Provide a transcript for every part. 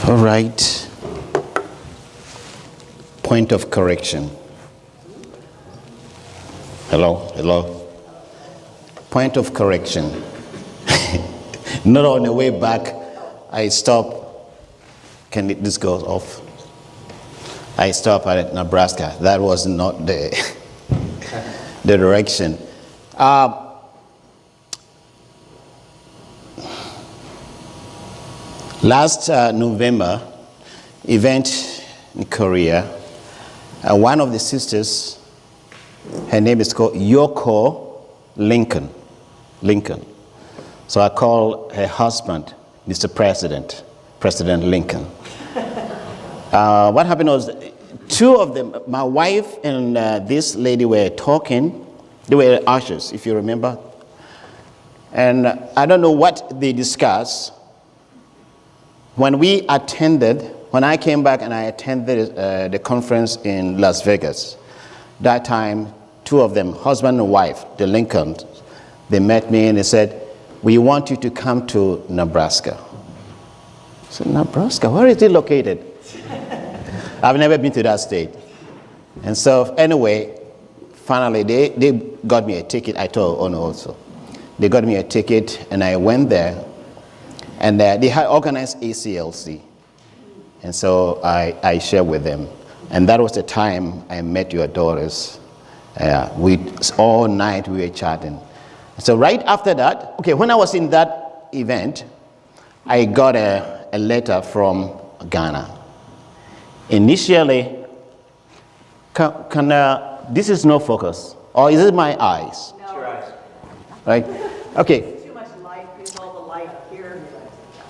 All right. Point of correction. Hello. Point of correction. Not on the way back, I stop. This go off? I stopped at Nebraska. That was not the direction. Last November, event in Korea, one of the sisters, her name is called Yoko Lincoln. So I call her husband, Mr. President, President Lincoln. What happened was, two of them, my wife and this lady were talking. They were ushers, if you remember. And I don't know what they discussed. When I came back and I attended the conference in Las Vegas, that time, two of them, husband and wife, the Lincolns, they met me and they said, "We want you to come to Nebraska." I said, "Nebraska? Where is it located?" I've never been to that state. And so anyway, finally they got me a ticket. I told Ono also. They got me a ticket and I went there. And they had organized ACLC. And so I shared with them. And that was the time I met your daughters. All night we were chatting. So right after that, when I was in that event, I got a letter from Ghana. Initially, this is no focus, or is it my eyes? No. It's your eyes. Right? Okay. Too much light, because all the light here.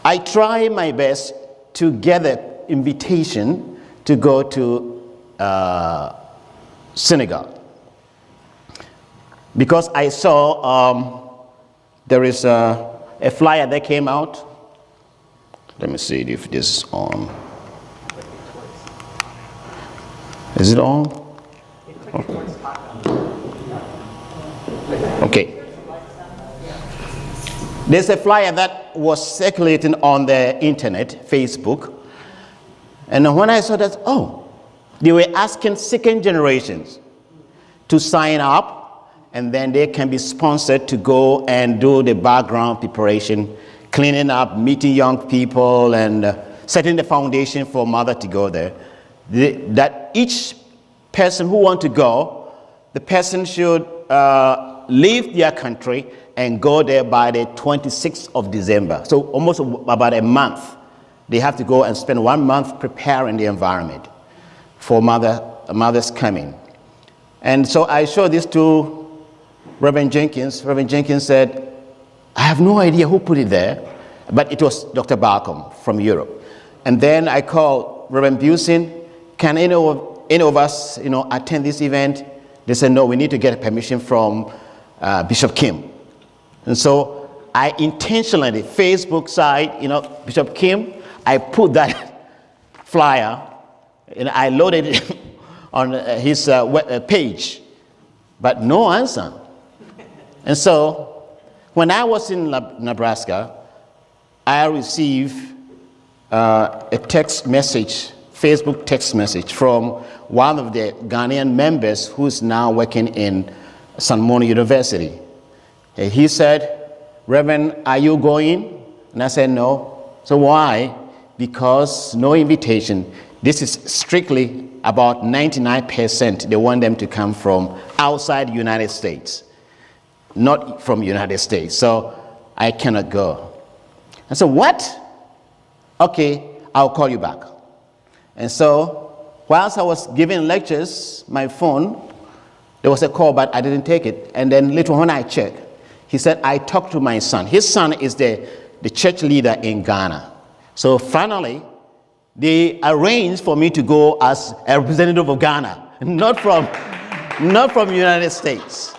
I try my best to get an invitation to go to Senegal. Because I saw there is a flyer that came out. Let me see if this is on. Is it on? Okay. There's a flyer that was circulating on the internet, Facebook. And when I saw that, they were asking second generations to sign up, and then they can be sponsored to go and do the background preparation, cleaning up, meeting young people, and setting the foundation for mother to go there. That each person who wants to go, the person should leave their country and go there by the 26th of December. So almost about a month. They have to go and spend 1 month preparing the environment for mother's coming. And so I showed this to Reverend Jenkins. Reverend Jenkins said, "I have no idea who put it there," but it was Dr. Barkham from Europe. And then I called Reverend Busin. "Can any of us, attend this event?" They said, "No, we need to get permission from Bishop Kim." And so I intentionally, Facebook side, Bishop Kim, I put that flyer and I loaded it on his page, but no answer. And so when I was in Nebraska, I received a text message, Facebook text message from one of the Ghanaian members who's now working in San Mono University. He said, "Reverend, are you going?" And I said, "No." So why? Because no invitation. This is strictly about 99%. They want them to come from outside the United States, not from United States. So I cannot go. I said, "What? Okay, I'll call you back." And so whilst I was giving lectures, my phone, there was a call, but I didn't take it. And then later when I checked, he said, "I talked to my son." His son is the church leader in Ghana. So finally, they arranged for me to go as a representative of Ghana, not from United States.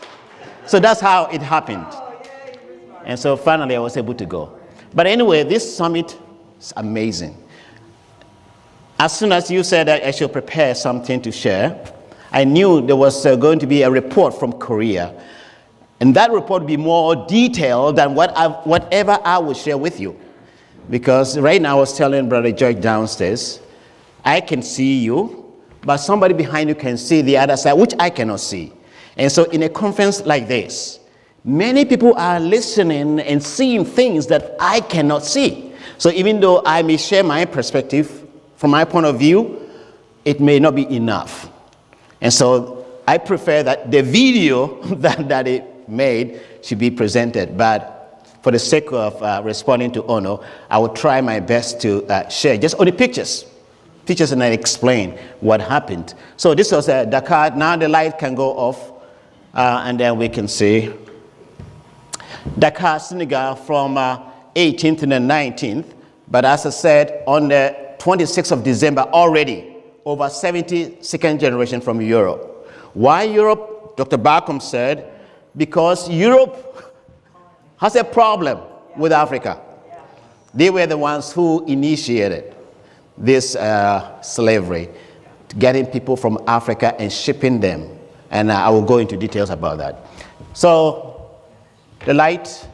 So that's how it happened. And so finally, I was able to go. But anyway, this summit is amazing. As soon as you said that I should prepare something to share, I knew there was going to be a report from Korea. And that report would be more detailed than whatever I would share with you. Because right now I was telling Brother George downstairs, I can see you, but somebody behind you can see the other side, which I cannot see. And so in a conference like this, many people are listening and seeing things that I cannot see. So even though I may share my perspective, from my point of view, it may not be enough. And so I prefer that the video that it made should be presented. But for the sake of responding to Ono, I will try my best to share just only pictures and then explain what happened. So this was Dakar. Now the light can go off, and then we can see Dakar, Senegal from 18th to the 19th. But as I said, on the 26th of December already, over 70 second generation from Europe. Why Europe? Dr. Barkham said, because Europe has a problem with Africa. They were the ones who initiated this slavery, getting people from Africa and shipping them. And I will go into details about that. So the light,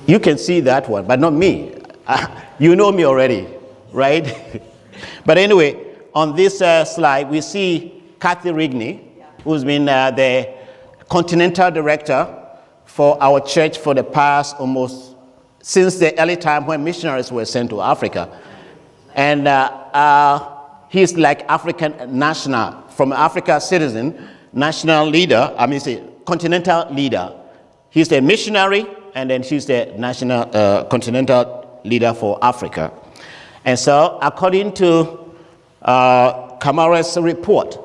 you can see that one, but not me. You know me already, right? But anyway, on this slide, we see Kathy Rigney, who's been the continental director for our church for the past almost since the early time when missionaries were sent to Africa. And he's like African national, from Africa citizen, national leader, continental leader. He's the missionary, and then she's the national continental leader for Africa. And so according to Kamara's report,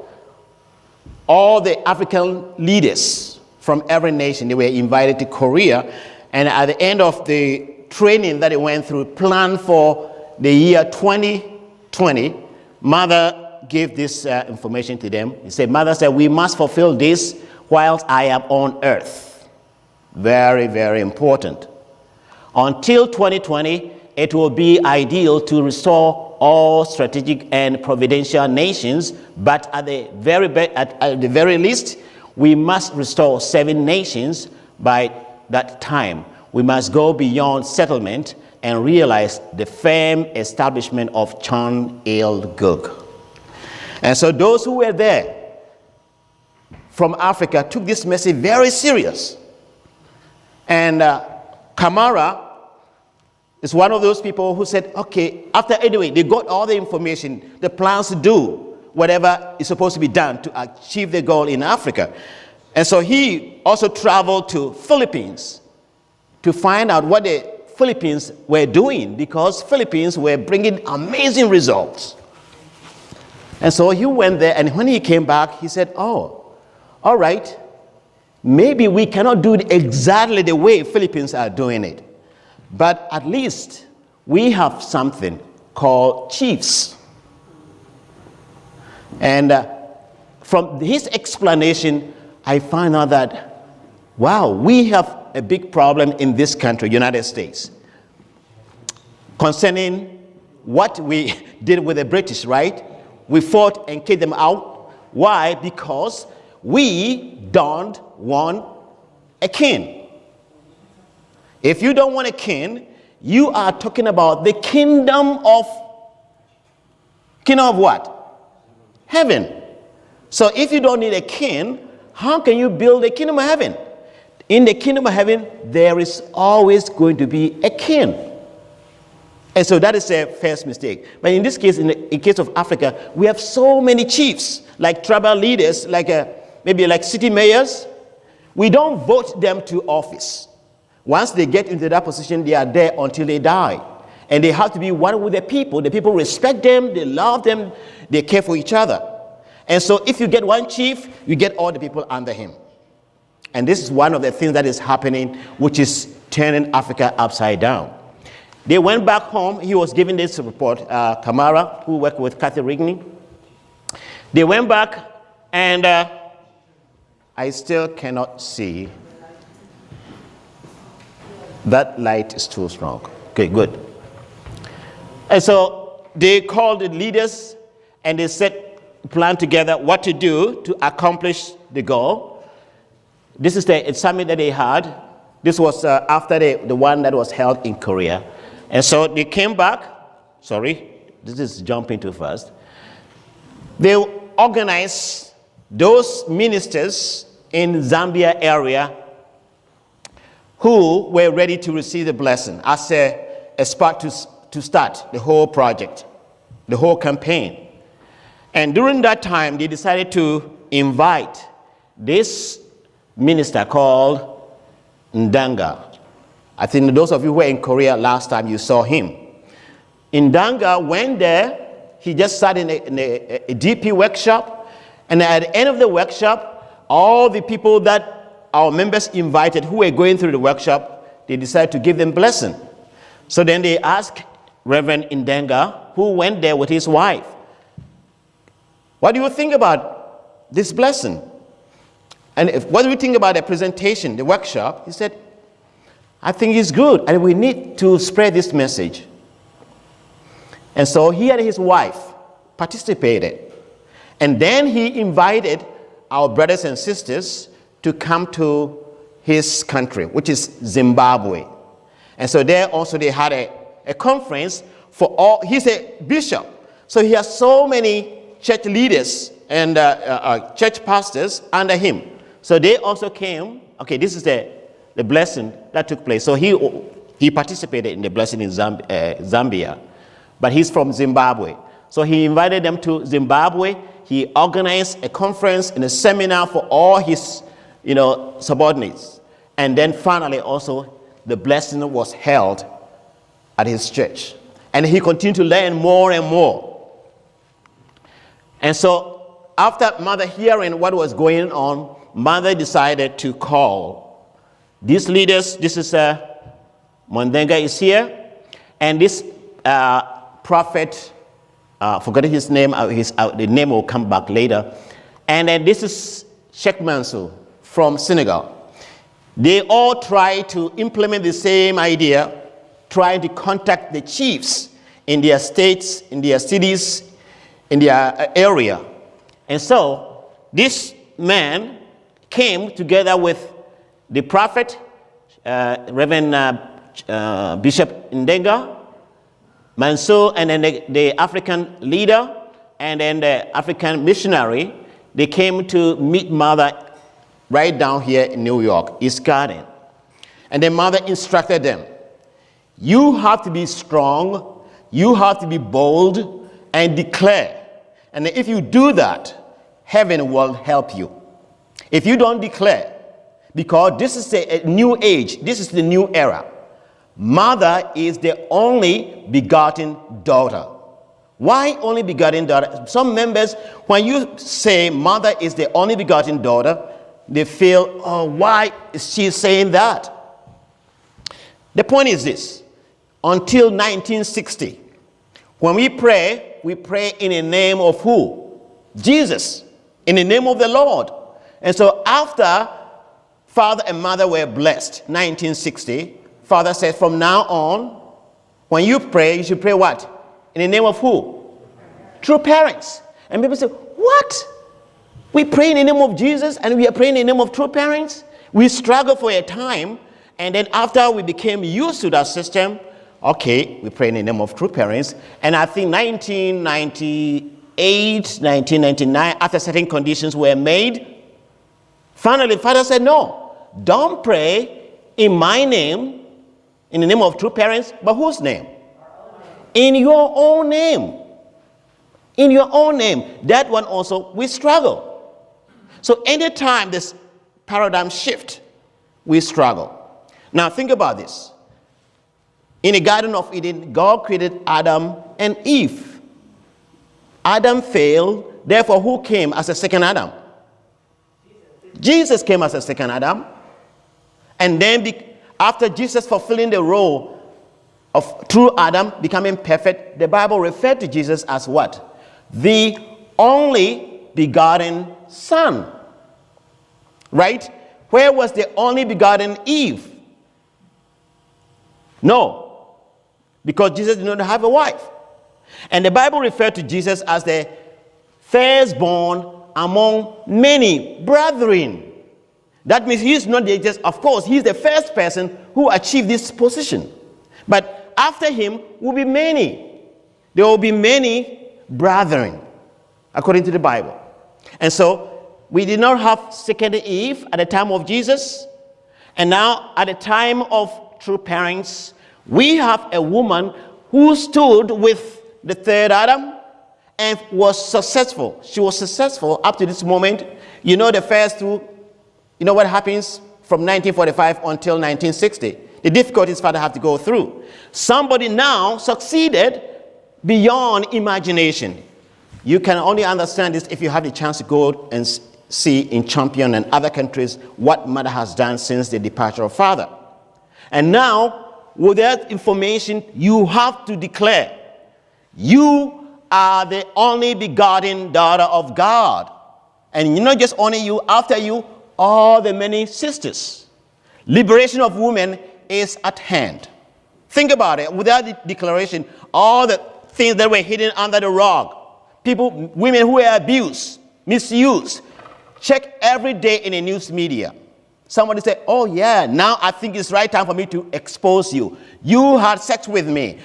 all the African leaders from every nation, they were invited to Korea, and at the end of the training that they went through, planned for the year 2020, Mother gave this information to them. Mother said, we must fulfill this whilst I am on earth. Very, very important. Until 2020, it will be ideal to restore all strategic and providential nations, but at the very least, we must restore 7 nations by that time. We must go beyond settlement and realize the firm establishment of Chan Il Guk. And so those who were there from Africa took this message very serious. And Kamara is one of those people who said, okay, anyway, they got all the information, the plans to do whatever is supposed to be done to achieve the goal in Africa. And so he also traveled to Philippines to find out what the Philippines were doing, because Philippines were bringing amazing results. And so he went there, and when he came back, he said, oh, all right, maybe we cannot do it exactly the way Philippines are doing it, but at least we have something called chiefs. And from his explanation, I find out that, wow, we have a big problem in this country, United States, concerning what we did with the British, right? We fought and kicked them out. Why? Because we don't want a king. If you don't want a king, you are talking about the kingdom of what? Heaven. So if you don't need a king, how can you build a kingdom of heaven? In the kingdom of heaven, there is always going to be a king. And so that is a first mistake. But in this case, in the case of Africa, we have so many chiefs, like tribal leaders, like maybe like city mayors. We don't vote them to office. Once they get into that position, they are there until they die. And they have to be one with the people. The people respect them, they love them, they care for each other. And so if you get one chief, you get all the people under him. And this is one of the things that is happening, which is turning Africa upside down. They went back home. He was giving this report, Kamara, who worked with Kathy Rigney. They went back, and I still cannot see. That light is too strong. Okay, good. And so they called the leaders, and they planned together what to do to accomplish the goal. This is the summit that they had, This was after the one that was held in Korea. And so they came back. Sorry, this is jumping too fast. They organized those ministers in Zambia area who were ready to receive the blessing as a spark to start the whole project, the whole campaign. And during that time, they decided to invite this minister called Ndanga. I think those of you who were in Korea last time, you saw him. Ndanga went there. He just sat in a DP workshop. And at the end of the workshop, all the people that our members invited who were going through the workshop, they decided to give them blessing. So then they asked Reverend Ndanga, who went there with his wife, what do you think about this blessing? And what do you think about the presentation, the workshop? He said, I think it's good, and we need to spread this message. And so he and his wife participated. And then he invited our brothers and sisters to come to his country, which is Zimbabwe. And so there also they had a conference for all. He's a bishop. So he has so many church leaders and church pastors under him. So they also came. Okay, this is the blessing that took place. So he participated in the blessing in Zambia. But he's from Zimbabwe. So he invited them to Zimbabwe. He organized a conference and a seminar for all his, subordinates. And then finally also the blessing was held at his church. And he continued to learn more and more. And so after Mother hearing what was going on, Mother decided to call these leaders. This is Mondenga is here. And this prophet, forgetting his name, the name will come back later. And then this is Sheikh Mansour from Senegal. They all try to implement the same idea, trying to contact the chiefs in their states, in their cities, in their area. And so this man came together with the prophet, Reverend Bishop Ndenga, Mansour, and then the African leader, and then the African missionary. They came to meet Mother right down here in New York, East Garden. And then Mother instructed them, you have to be strong, you have to be bold, and declare. And if you do that, heaven will help you. If you don't declare, because this is a new age, this is the new era. Mother is the only begotten daughter. Why only begotten daughter? Some members, when you say Mother is the only begotten daughter, they feel, oh, why is she saying that? The point is this. Until 1960, when we pray in the name of who? Jesus, in the name of the Lord. And so after Father and Mother were blessed, 1960, Father said, from now on, when you pray, you should pray what? In the name of who? True parents. And people say, what? We pray in the name of Jesus and we are praying in the name of true parents? We struggled for a time, and then after we became used to that system, okay, we pray in the name of true parents. And I think 1998, 1999, after certain conditions were made, finally Father said, no, don't pray in my name, in the name of true parents, but whose name? In your own name. In your own name. That one also, we struggle. So anytime this paradigm shift, we struggle. Now think about this. In the Garden of Eden, God created Adam and Eve. Adam failed, therefore who came as a second Adam? Jesus came as a second Adam. And then after Jesus fulfilling the role of true Adam, becoming perfect, the Bible referred to Jesus as what? The only begotten Son. Right? Where was the only begotten Eve? No. Because Jesus did not have a wife. And the Bible referred to Jesus as the firstborn among many brethren. That means he's not just, of course, he's the first person who achieved this position. But after him will be many. There will be many brethren, according to the Bible. And so we did not have second Eve at the time of Jesus. And now at the time of true parents, we have a woman who stood with the third Adam and was successful. She was successful up to this moment. You know the first two, you know what happens from 1945 until 1960. The difficulties father had to go through. Somebody now succeeded beyond imagination. You can only understand this if you have the chance to go and see in Champion and other countries what mother has done since the departure of father. And now, with that information, you have to declare, you are the only begotten daughter of God. And not just only you, after you, all the many sisters. Liberation of women is at hand. Think about it. Without the declaration, all the things that were hidden under the rug, people, women who were abused, misused, check every day in the news media. Somebody say, oh yeah, now I think it's right time for me to expose you. You had sex with me.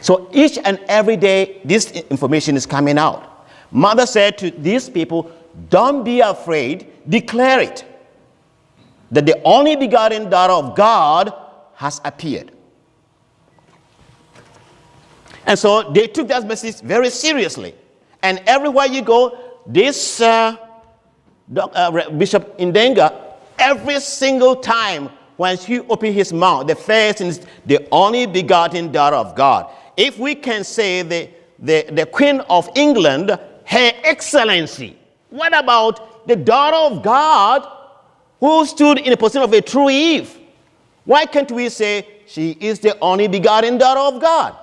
So each and every day, this information is coming out. Mother said to these people, don't be afraid, declare it. That the only begotten daughter of God has appeared. And so they took that message very seriously. And everywhere you go, this Bishop Ndenga, every single time when she opened his mouth, the first is the only begotten daughter of God. If we can say the Queen of England, Her Excellency, what about the daughter of God who stood in the position of a true Eve? Why can't we say she is the only begotten daughter of God?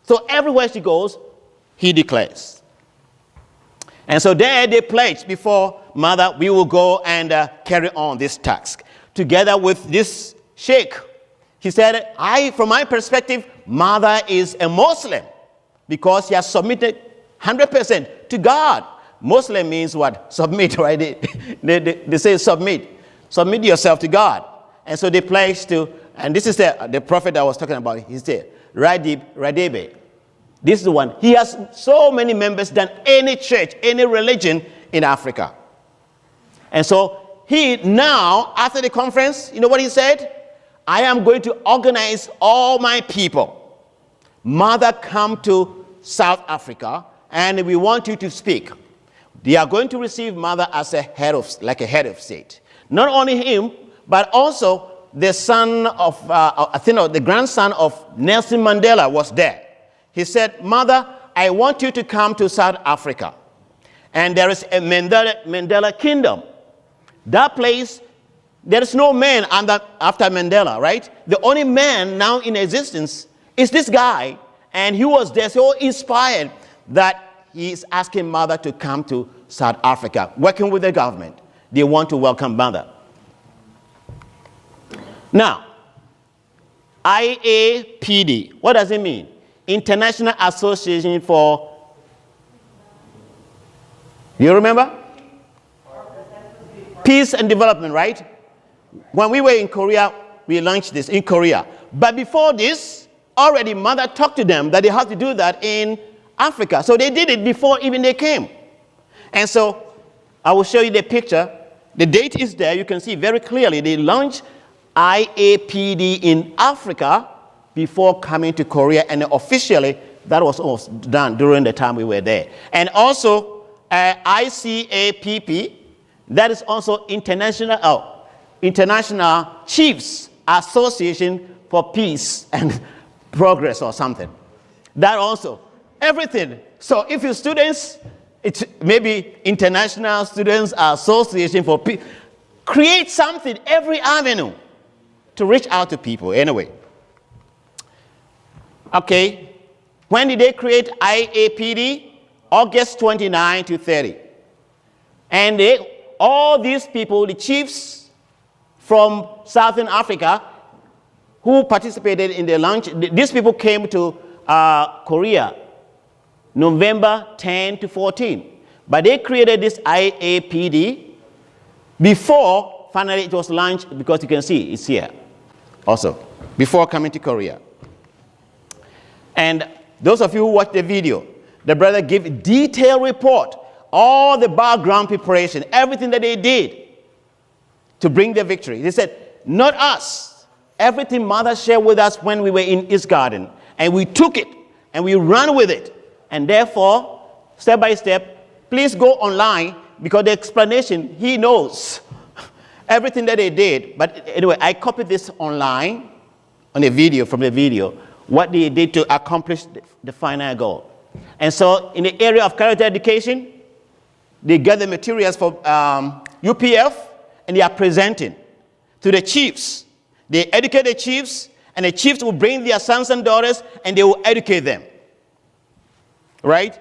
So everywhere she goes, he declares. And so there they pledged before mother, we will go and carry on this task. Together with this sheikh, he said, from my perspective, mother is a Muslim because she has submitted 100% to God. Muslim means what? Submit, right? They say submit. Submit yourself to God. And so they pledged to, and this is the prophet I was talking about. He said, Radebe. This is the one. He has so many members than any church, any religion in Africa. And so he now, after the conference, you know what he said? I am going to organize all my people. Mother, come to South Africa, and we want you to speak. They are going to receive mother as a head of state. Not only him, but also the son of, the grandson of Nelson Mandela was there. He said, Mother, I want you to come to South Africa. And there is a Mandela kingdom. That place, there is no man after Mandela, right? The only man now in existence is this guy. And he was there so inspired that he is asking mother to come to South Africa, working with the government. They want to welcome mother. Now, IAPD, what does it mean? International Association for, you remember? Peace and Development, right? When we were in Korea, we launched this in Korea. But before this, already mother talked to them that they had to do that in Africa. So they did it before even they came. And so I will show you the picture. The date is there. You can see very clearly. They launched IAPD in Africa before coming to Korea, and officially that was also done during the time we were there. And also ICAPP, that is also International Chiefs Association for Peace and Progress or something. That also, everything. So if your students, it's maybe International Students Association for Peace, create something, every avenue to reach out to people anyway. Okay, when did they create IAPD? August 29 to 30. And all these people, the chiefs from Southern Africa who participated in the launch, these people came to Korea November 10 to 14. But they created this IAPD before finally it was launched, because you can see it's here also, before coming to Korea. And those of you who watched the video, the brother gave a detailed report, all the background preparation, everything that they did to bring the victory. They said, not us. Everything mother shared with us when we were in East Garden, and we took it and we ran with it. And therefore, step by step, please go online, because the explanation, he knows everything that they did. But anyway, I copied this online on a video, from the video, what they did to accomplish the final goal. And so in the area of character education, they gather materials for UPF, and they are presenting to the chiefs. They educate the chiefs, and the chiefs will bring their sons and daughters, and they will educate them. Right?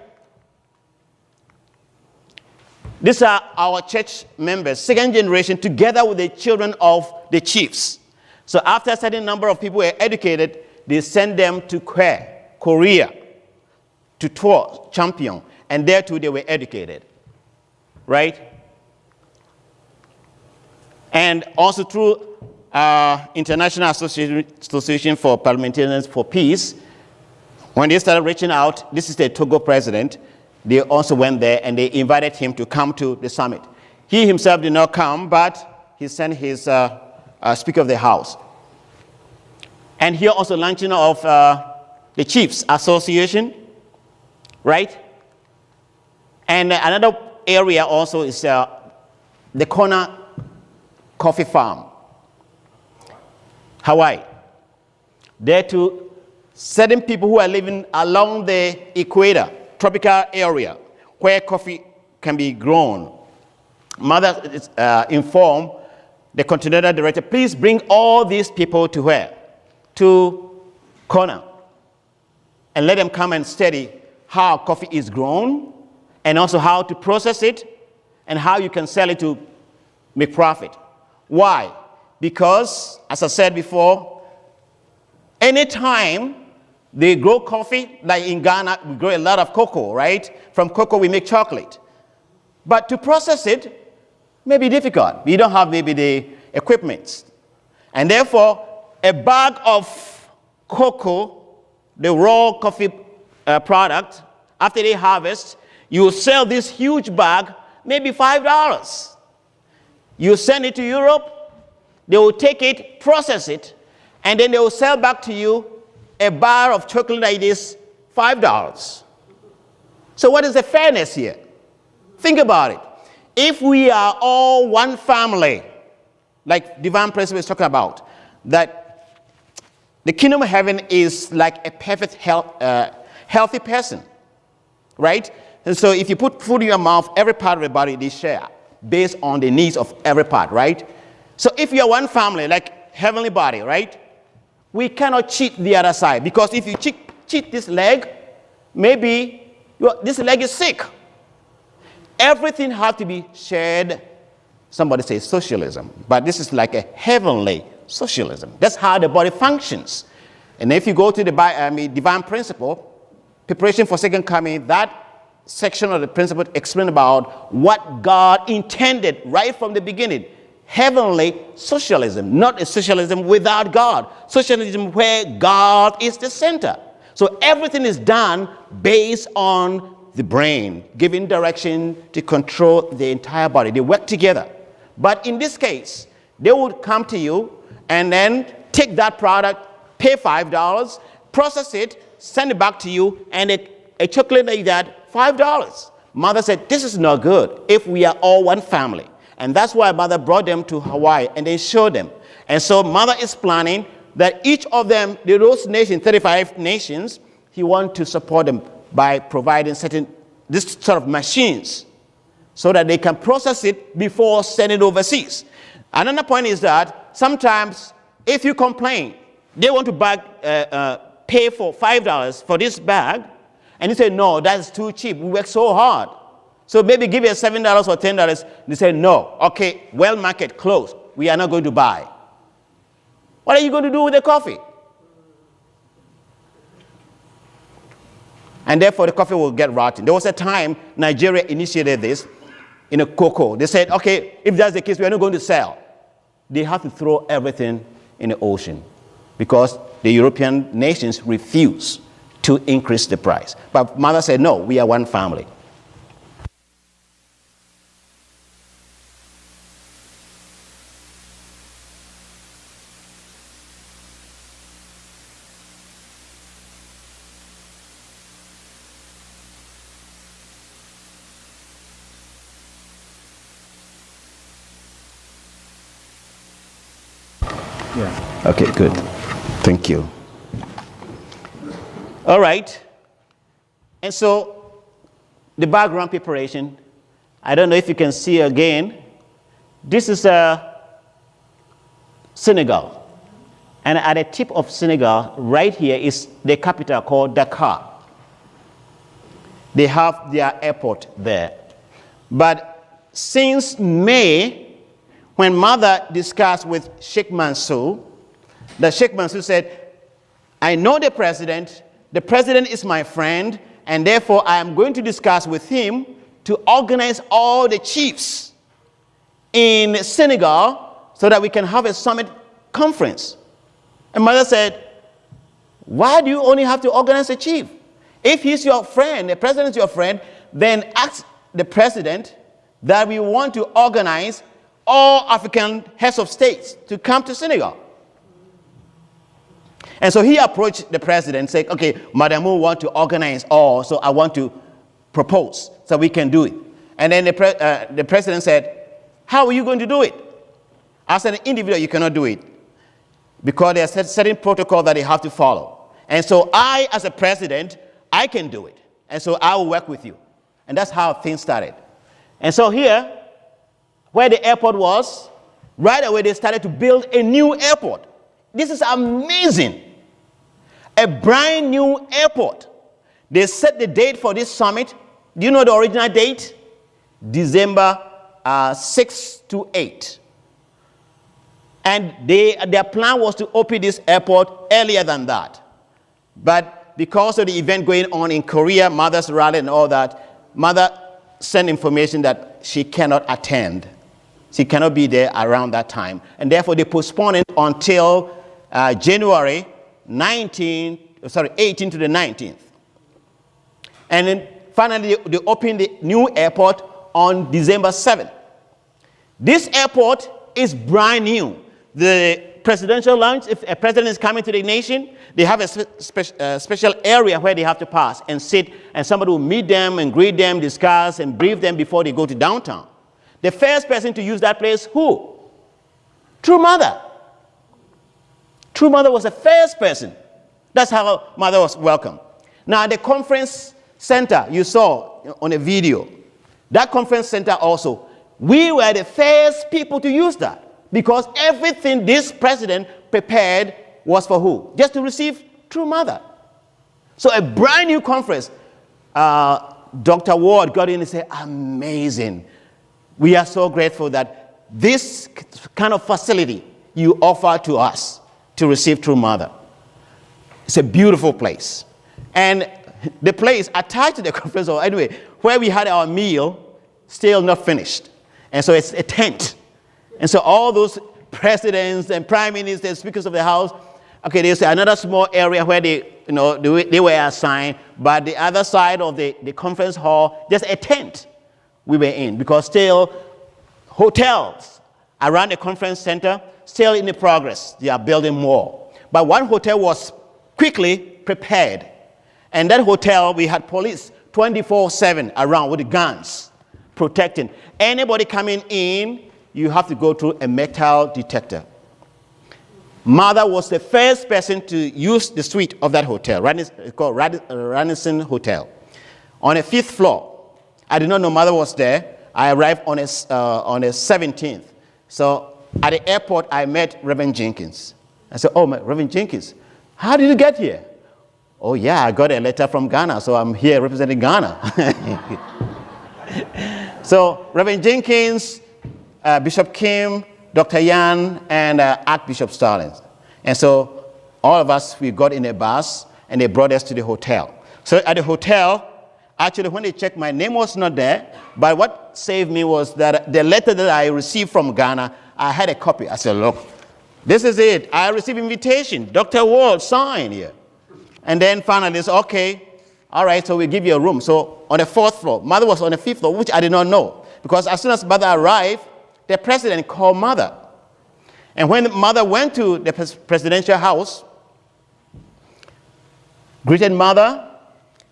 These are our church members, second generation, together with the children of the chiefs. So after a certain number of people were educated, they send them to Korea to tour champion, and there too they were educated. Right? And also through International Association for Parliamentarians for Peace, when they started reaching out, this is the Togo president, they also went there and they invited him to come to the summit. He himself did not come, but he sent his Speaker of the House. And here also launching of the Chiefs Association, right? And another area also is the Kona Coffee Farm, Hawaii. There too, certain people who are living along the equator, tropical area, where coffee can be grown. Mother informed the continental director, please bring all these people to where? To Kona. And let them come and study how coffee is grown, and also how to process it, and how you can sell it to make profit. Why? Because, as I said before, anytime they grow coffee, like in Ghana, we grow a lot of cocoa, right? From cocoa, we make chocolate. But to process it may be difficult. We don't have maybe the equipment. And therefore, a bag of cocoa, the raw coffee product, after they harvest, you sell this huge bag, maybe $5. You send it to Europe, they will take it, process it, and then they will sell back to you a bar of chocolate like this, $5. So what is the fairness here? Think about it. If we are all one family, like Divine Principle is talking about, that the kingdom of heaven is like a perfect healthy person, right? And so if you put food in your mouth, every part of the body they share based on the needs of every part, right? So if you are one family, like heavenly body, right? We cannot cheat the other side, because if you cheat this leg, maybe this leg is sick. Everything has to be shared. Somebody says socialism, but this is like a heavenly socialism. That's how the body functions. And if you go to the Divine Principle, preparation for second coming, that section of the principle explains about what God intended right from the beginning. Heavenly socialism, not a socialism without God. Socialism where God is the center. So everything is done based on the brain, giving direction to control the entire body. They work together. But in this case, they would come to you and then take that product, pay $5, process it, send it back to you, and a chocolate like that, $5. Mother said, this is not good if we are all one family. And that's why mother brought them to Hawaii and they showed them. And so mother is planning that each of them, those nations, 35 nations, he wants to support them by providing this sort of machines so that they can process it before sending it overseas. Another point is that sometimes if you complain, they want to pay for $5 for this bag, and you say, no, that's too cheap. We work so hard. So maybe give you $7 or $10. They say, no, okay, well, market closed. We are not going to buy. What are you going to do with the coffee? And therefore, the coffee will get rotten. There was a time Nigeria initiated this in a cocoa. They said, okay, if that's the case, we are not going to sell. They have to throw everything in the ocean because the European nations refuse to increase the price. But mother said, no, we are one family. Yeah. Okay, good. Thank you. All right. And so the background preparation, I don't know if you can see again. This is Senegal. And at the tip of Senegal, right here is the capital called Dakar. They have their airport there. But since May, when mother discussed with Sheikh Mansour, the Sheikh Mansour said, I know the president is my friend, and therefore I am going to discuss with him to organize all the chiefs in Senegal so that we can have a summit conference. And mother said, why do you only have to organize a chief? If he's your friend, the president is your friend, then ask the president that we want to organize all African heads of states to come to Senegal. And so he approached the president and said, okay, Madam Wu want to organize all, so I want to propose so we can do it. And then the president said, how are you going to do it? As an individual, you cannot do it because there are certain protocol that you have to follow. And so I, as a president, I can do it. And so I will work with you. And that's how things started. And so here, where the airport was, right away they started to build a new airport. This is amazing. A brand new airport. They set the date for this summit. Do you know the original date? December 6 to 8. And their plan was to open this airport earlier than that. But because of the event going on in Korea, mother's rally and all that, mother sent information that she cannot attend. She cannot be there around that time. And therefore, they postponed it until January 18 to the 19th. And then finally, they opened the new airport on December 7th. This airport is brand new. The presidential lounge, if a president is coming to the nation, they have a special area where they have to pass and sit, and somebody will meet them and greet them, discuss, and brief them before they go to downtown. The first person to use that place, who? True Mother. True Mother was the first person. That's how Mother was welcomed. Now, the conference center you saw on a video, that conference center also, we were the first people to use that because everything this president prepared was for who? Just to receive True Mother. So a brand new conference. Dr. Ward got in and said, amazing. We are so grateful that this kind of facility you offer to us to receive True Mother. It's a beautiful place. And the place attached to the conference hall, anyway, where we had our meal, still not finished. And so it's a tent. And so all those presidents and prime ministers, speakers of the house, okay, there's another small area where they were assigned, but the other side of the conference hall, just a tent we were in, because still hotels around the conference center, still in the progress. They are building more. But one hotel was quickly prepared. And that hotel, we had police 24/7 around with the guns protecting. Anybody coming in, you have to go through a metal detector. Mother was the first person to use the suite of that hotel. It's called Radisson Hotel. On the 5th floor. I did not know Mother was there. I arrived on a 17th. So at the airport, I met Reverend Jenkins. I said, oh, Reverend Jenkins, how did you get here? Oh, yeah, I got a letter from Ghana, so I'm here representing Ghana. So Reverend Jenkins, Bishop Kim, Dr. Yan, and Archbishop Starlins. And so all of us, we got in a bus, and they brought us to the hotel. So at the hotel, actually when they checked, my name was not there, but what saved me was that the letter that I received from Ghana, I had a copy. I said, look, this is it. I received invitation. Dr. Ward signed here. And then finally they said, okay, all right, so we give you a room. So on the 4th floor, mother was on the 5th floor, which I did not know. Because as soon as mother arrived, the president called mother. And when mother went to the presidential house, greeted mother,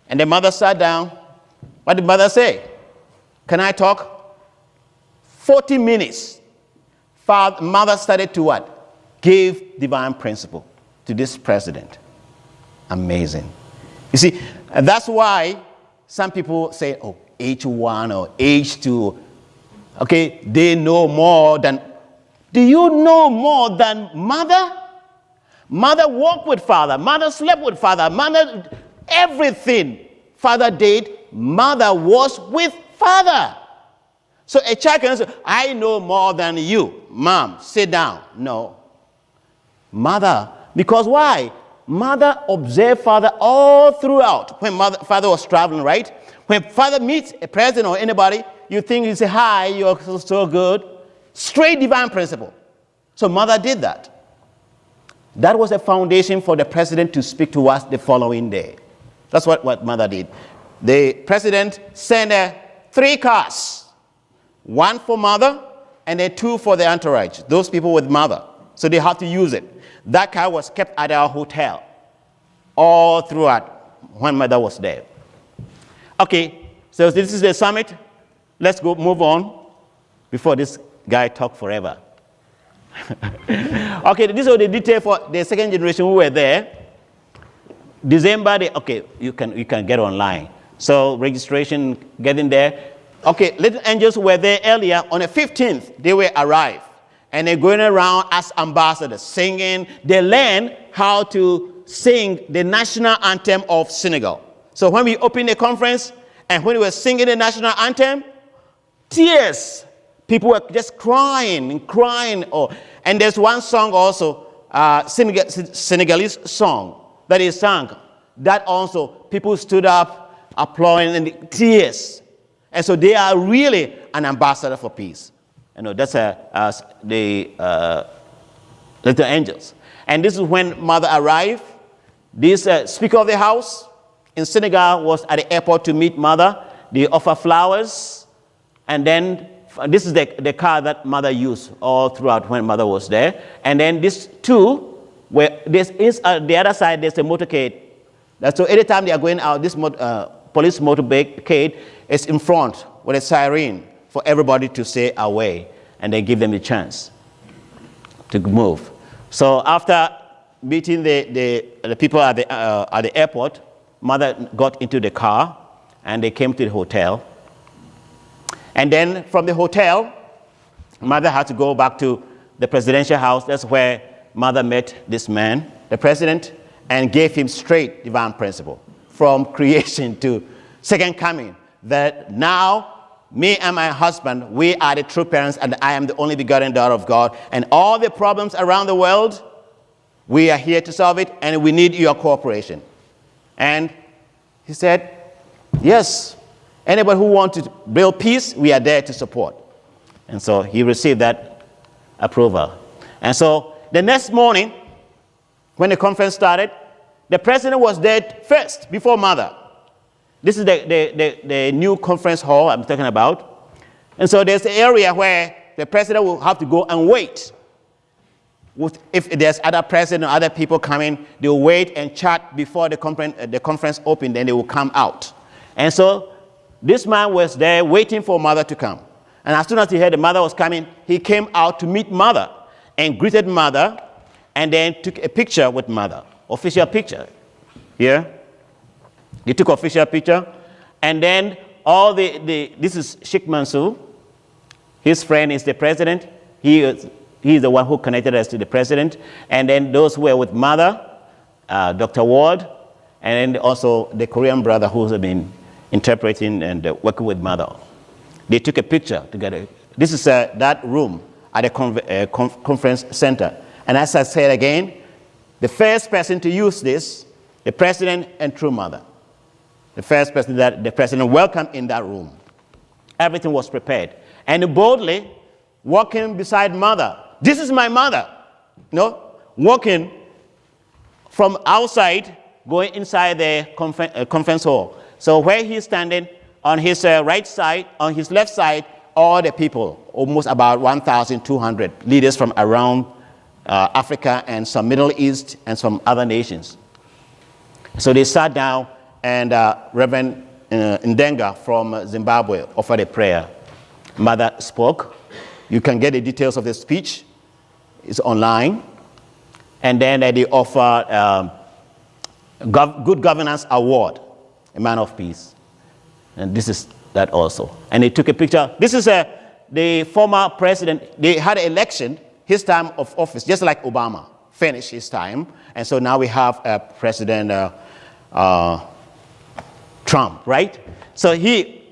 and the mother sat down. What did mother say? Can I talk? 40 minutes. Mother started to what? Give divine principle to this president. Amazing. You see, and that's why some people say, oh, H1 or H2. Okay, they know more than. Do you know more than mother? Mother walked with father. Mother slept with father. Mother, everything father did, mother was with father. So a child can say, I know more than you. Mom, sit down. No. Mother. Because why? Mother observed father all throughout. When father was traveling, right? When father meets a president or anybody, you think you say, hi, you're so good. Straight divine principle. So mother did that. That was a foundation for the president to speak to us the following day. That's what mother did. The president sent 3 cars. 1 for mother, and then 2 for the entourage. Those people with mother. So they had to use it. That car was kept at our hotel all throughout when mother was there. Okay, so this is the summit. Let's go move on before this guy talk forever. Okay, these are the details for the second generation who were there. December, okay, you can get online. So registration, getting there. Okay, little angels were there earlier. On the 15th, they were arrived. And they're going around as ambassadors, singing. They learn how to sing the national anthem of Senegal. So when we opened the conference, and when we were singing the national anthem, tears. People were just crying and crying. Oh, and there's one song also, Senegalese song that is sung. That also, people stood up, applauding, and tears. And so they are really an ambassador for peace. You know, that's the little angels. And this is when mother arrived. This Speaker of the House in Senegal was at the airport to meet mother. They offer flowers. And then this is the car that mother used all throughout when mother was there. And then these 2, where this is the other side, there's a motorcade. So anytime they are going out, this police motorcade is in front with a siren for everybody to stay away, and they give them the chance to move. So after meeting the people at the airport, mother got into the car, and they came to the hotel. And then from the hotel, mother had to go back to the presidential house. That's where mother met this man, the president, and gave him straight divine principle from creation to second coming. That now, me and my husband, we are the true parents, and I am the only begotten daughter of God. And all the problems around the world, we are here to solve it, and we need your cooperation. And he said, yes, anybody who wants to build peace, we are there to support. And so he received that approval. And so the next morning, when the conference started, the president was there first, before mother. This is the new conference hall I'm talking about. And so there's an area where the president will have to go and wait. If there's other president or other people coming, they'll wait and chat before the conference opened, then they will come out. And so this man was there waiting for mother to come. And as soon as he heard the mother was coming, he came out to meet mother and greeted mother, and then took a picture with mother, official picture. Here. They took official picture, and then this is Sheikh Mansour. His friend is the president. He is the one who connected us to the president. And then those who were with mother, Dr. Ward, and then also the Korean brother who's been interpreting and working with mother. They took a picture together. This is that room at the conference center. And as I said again, the first person to use this, the president and true mother. the first person that the president welcomed in that room. Everything was prepared. And boldly walking beside mother. This is my mother. Walking from outside, going inside the conference hall. So where he's standing, on his right side, on his left side, all the people, almost about 1,200 leaders from around Africa and some Middle East and some other nations. So they sat down, and Reverend Ndenga from Zimbabwe offered a prayer. Mother spoke. You can get the details of the speech. It's online. And then they offered Good Governance Award, a man of peace. And this is that also. And they took a picture. This is the former president. They had an election, his time of office, just like Obama, finished his time. And so now we have President Trump, right? So he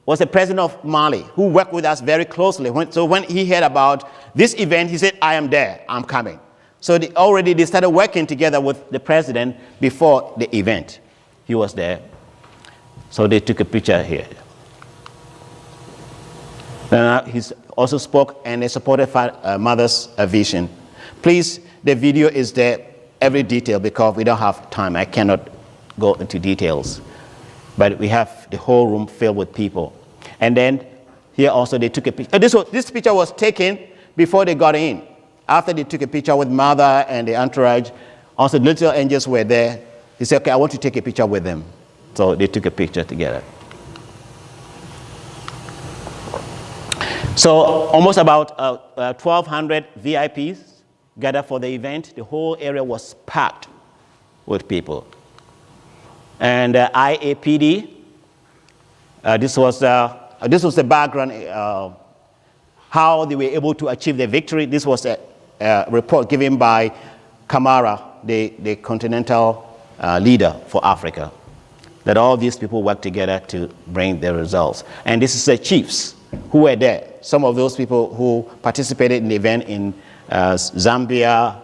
was the president of Mali, who worked with us very closely. So when he heard about this event, he said, I am there, I'm coming. So they started working together with the president before the event. He was there. So they took a picture here. And he also spoke, and they supported mother's vision. Please, the video is there, every detail, because we don't have time. I cannot go into details. But we have the whole room filled with people. And then here also they took a picture. This picture was taken before they got in. After they took a picture with mother and the entourage, also the little angels were there. He said, okay, I want to take a picture with them. So they took a picture together. So almost about 1,200 VIPs gathered for the event. The whole area was packed with people. And IAPD, this was the background, how they were able to achieve the victory. This was a report given by Kamara, the continental leader for Africa, that all these people worked together to bring the results. And this is the chiefs who were there. Some of those people who participated in the event in Zambia,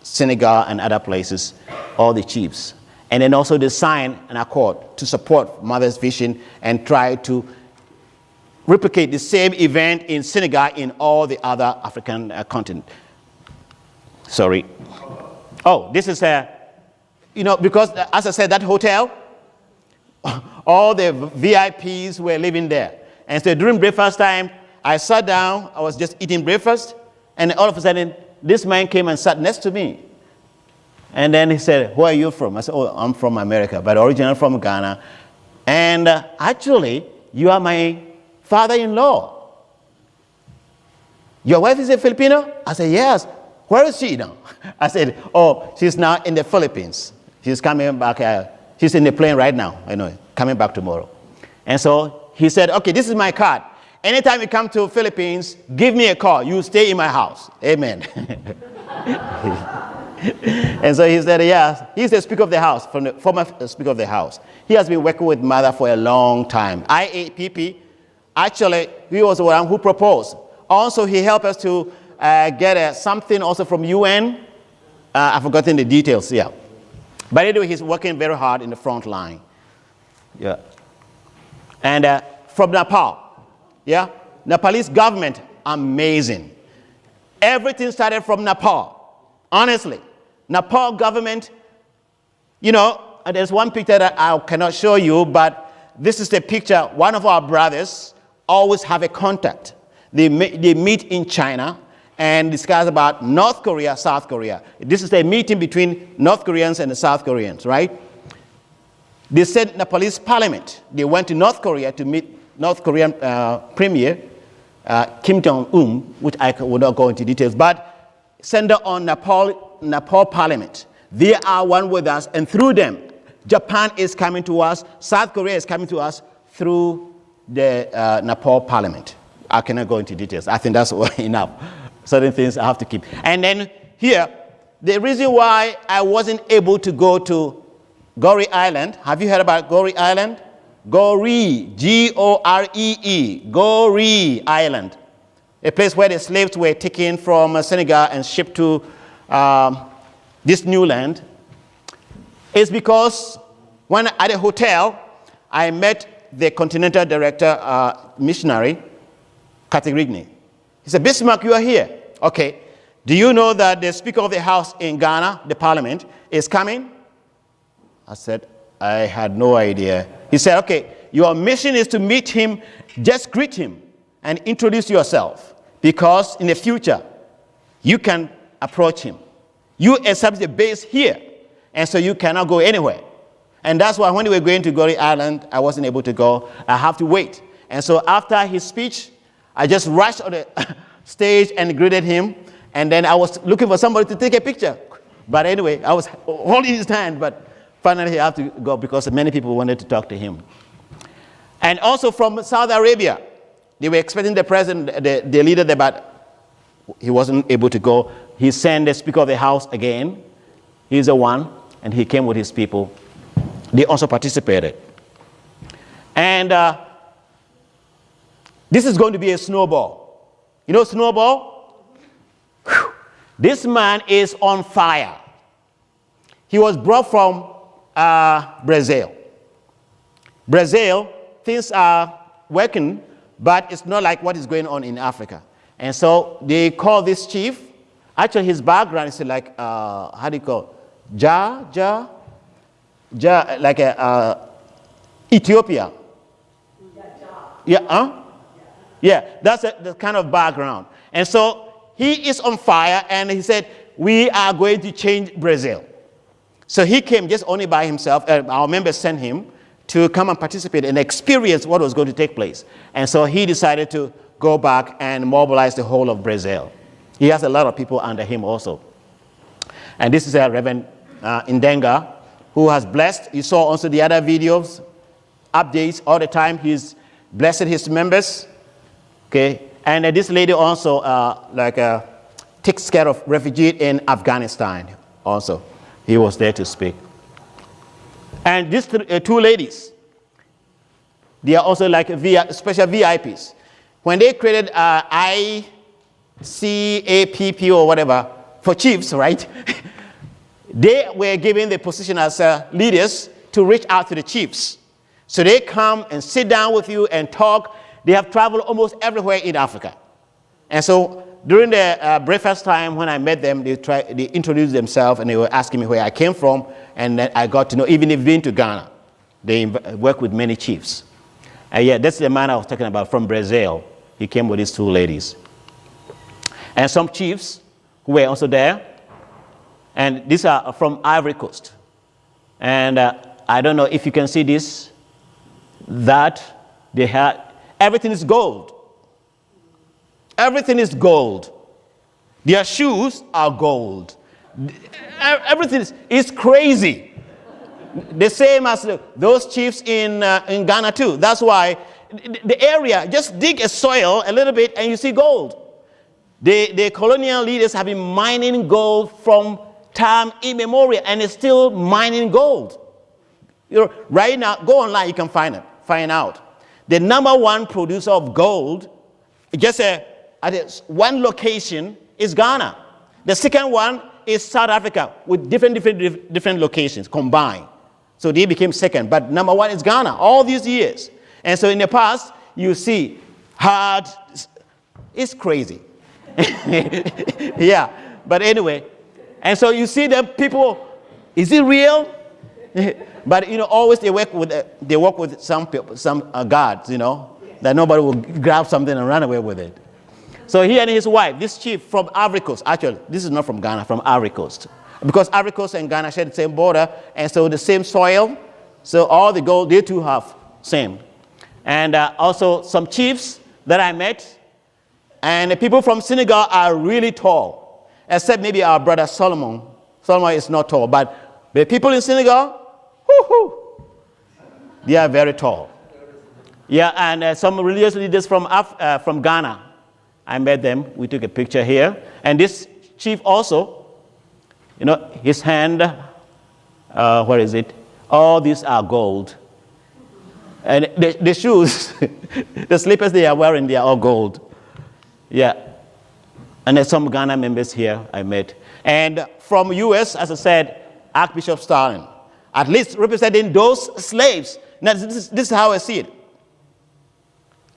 Senegal, and other places, all the chiefs. And then also they signed an accord to support Mother's vision and try to replicate the same event in Senegal in all the other African continent. Sorry. Oh, this is because as I said, that hotel, all the VIPs were living there. And so during breakfast time, I sat down, I was just eating breakfast, and all of a sudden, this man came and sat next to me. And then he said, where are you from? I said, oh, I'm from America, but originally from Ghana. And actually, you are my father-in-law. Your wife is a Filipino? I said, yes. Where is she now? I said, oh, she's now in the Philippines. She's coming back. She's in the plane right now, coming back tomorrow. And so he said, okay, this is my card. Anytime you come to Philippines, give me a call. You stay in my house. Amen. And so he said, yeah, he's the Speaker of the House, from the former Speaker of the House. He has been working with Mother for a long time. IAPP, actually, he was the one who proposed. Also, he helped us to get something also from UN. I've forgotten the details, yeah. But anyway, he's working very hard in the front line. Yeah. And from Nepal, yeah, Nepalese government, amazing. Everything started from Nepal. Honestly, Nepal government, there's one picture that I cannot show you, but this is the picture. One of our brothers always have a contact. They meet in China and discuss about North Korea, South Korea. This is a meeting between North Koreans and the South Koreans, right? They sent Nepalese parliament. They went to North Korea to meet North Korean Premier Kim Jong-un, which I will not go into details, but send her on Nepal Parliament. They are one with us, and through them, Japan is coming to us, South Korea is coming to us through the Nepal Parliament. I cannot go into details. I think that's enough. Certain things I have to keep. And then here, the reason why I wasn't able to go to Goree Island, have you heard about Goree Island? Goree, G-O-R-E-E, Goree Island. A place where the slaves were taken from Senegal and shipped to this new land, is because when at a hotel, I met the Continental Director, missionary, Katerigny. He said, Bismarck, you are here. Okay. Do you know that the Speaker of the House in Ghana, the Parliament, is coming? I said, I had no idea. He said, okay, your mission is to meet him, just greet him and introduce yourself, because in the future, you can approach him. You establish the base here, and so you cannot go anywhere. And that's why when we were going to Goree Island, I wasn't able to go. I have to wait. And so after his speech, I just rushed on the stage and greeted him. And then I was looking for somebody to take a picture. But anyway, I was holding his hand, but finally I have to go because many people wanted to talk to him. And also from Saudi Arabia, they were expecting the president, the leader there, but he wasn't able to go. He sent the Speaker of the House again. He's the one, and he came with his people. They also participated. And this is going to be a snowball. You know snowball? Whew. This man is on fire. He was brought from Brazil. Brazil, things are working, but it's not like what is going on in Africa. And so they call this chief. Actually, his background is like, how do you call it? Like Ethiopia. Yeah, yeah, that's the kind of background. And so he is on fire, and he said, we are going to change Brazil. So he came just only by himself. Our members sent him to come and participate and experience what was going to take place. And so he decided to go back and mobilize the whole of Brazil. He has a lot of people under him also. And this is a Reverend Ndenga, who has blessed. You saw also the other videos, updates all the time. He's blessed his members. Okay. And this lady also takes care of refugees in Afghanistan also. He was there to speak. And these two ladies, they are also like special VIPs. When they created ICAPP or whatever for chiefs, right? They were given the position as leaders to reach out to the chiefs. So they come and sit down with you and talk. They have traveled almost everywhere in Africa. And so during the breakfast time when I met them, they introduced themselves and they were asking me where I came from. And then I got to know, even if they've been to Ghana, they work with many chiefs. And yeah, that's the man I was talking about from Brazil. He came with these two ladies. And some chiefs who were also there. And these are from Ivory Coast. And I don't know if you can see this, that they had, everything is gold. Everything is gold. Their shoes are gold. Everything is crazy. The same as those chiefs in Ghana too. That's why the area, just dig a soil a little bit and you see gold. The colonial leaders have been mining gold from time immemorial, and it's still mining gold. You know, right now, go online, you can find out. The #1 producer of gold, just at one location, is Ghana. The second one is South Africa, with different locations combined. So they became second, but #1 is Ghana all these years. And so in the past, you see hard, it's crazy. Yeah, but anyway. And so you see them people, is it real? But you know, always they work with some people, some guards, you know, that nobody will grab something and run away with it. So he and his wife, this chief from Ivory Coast, actually, this is not from Ghana, from Ivory Coast. Because Ivory Coast and Ghana share the same border, and so the same soil, so all the gold, they too have same. And also some chiefs that I met, and the people from Senegal are really tall. Except maybe our brother Solomon. Solomon is not tall, but the people in Senegal, they are very tall. Yeah, and some religious leaders from Ghana, I met them. We took a picture here. And this chief also, you know, his hand, where is it? All these are gold. And the shoes, the slippers they are wearing, they are all gold. Yeah. And there's some Ghana members here I met. And from U.S., as I said, Archbishop Stalin, at least representing those slaves Now, this is how I see it.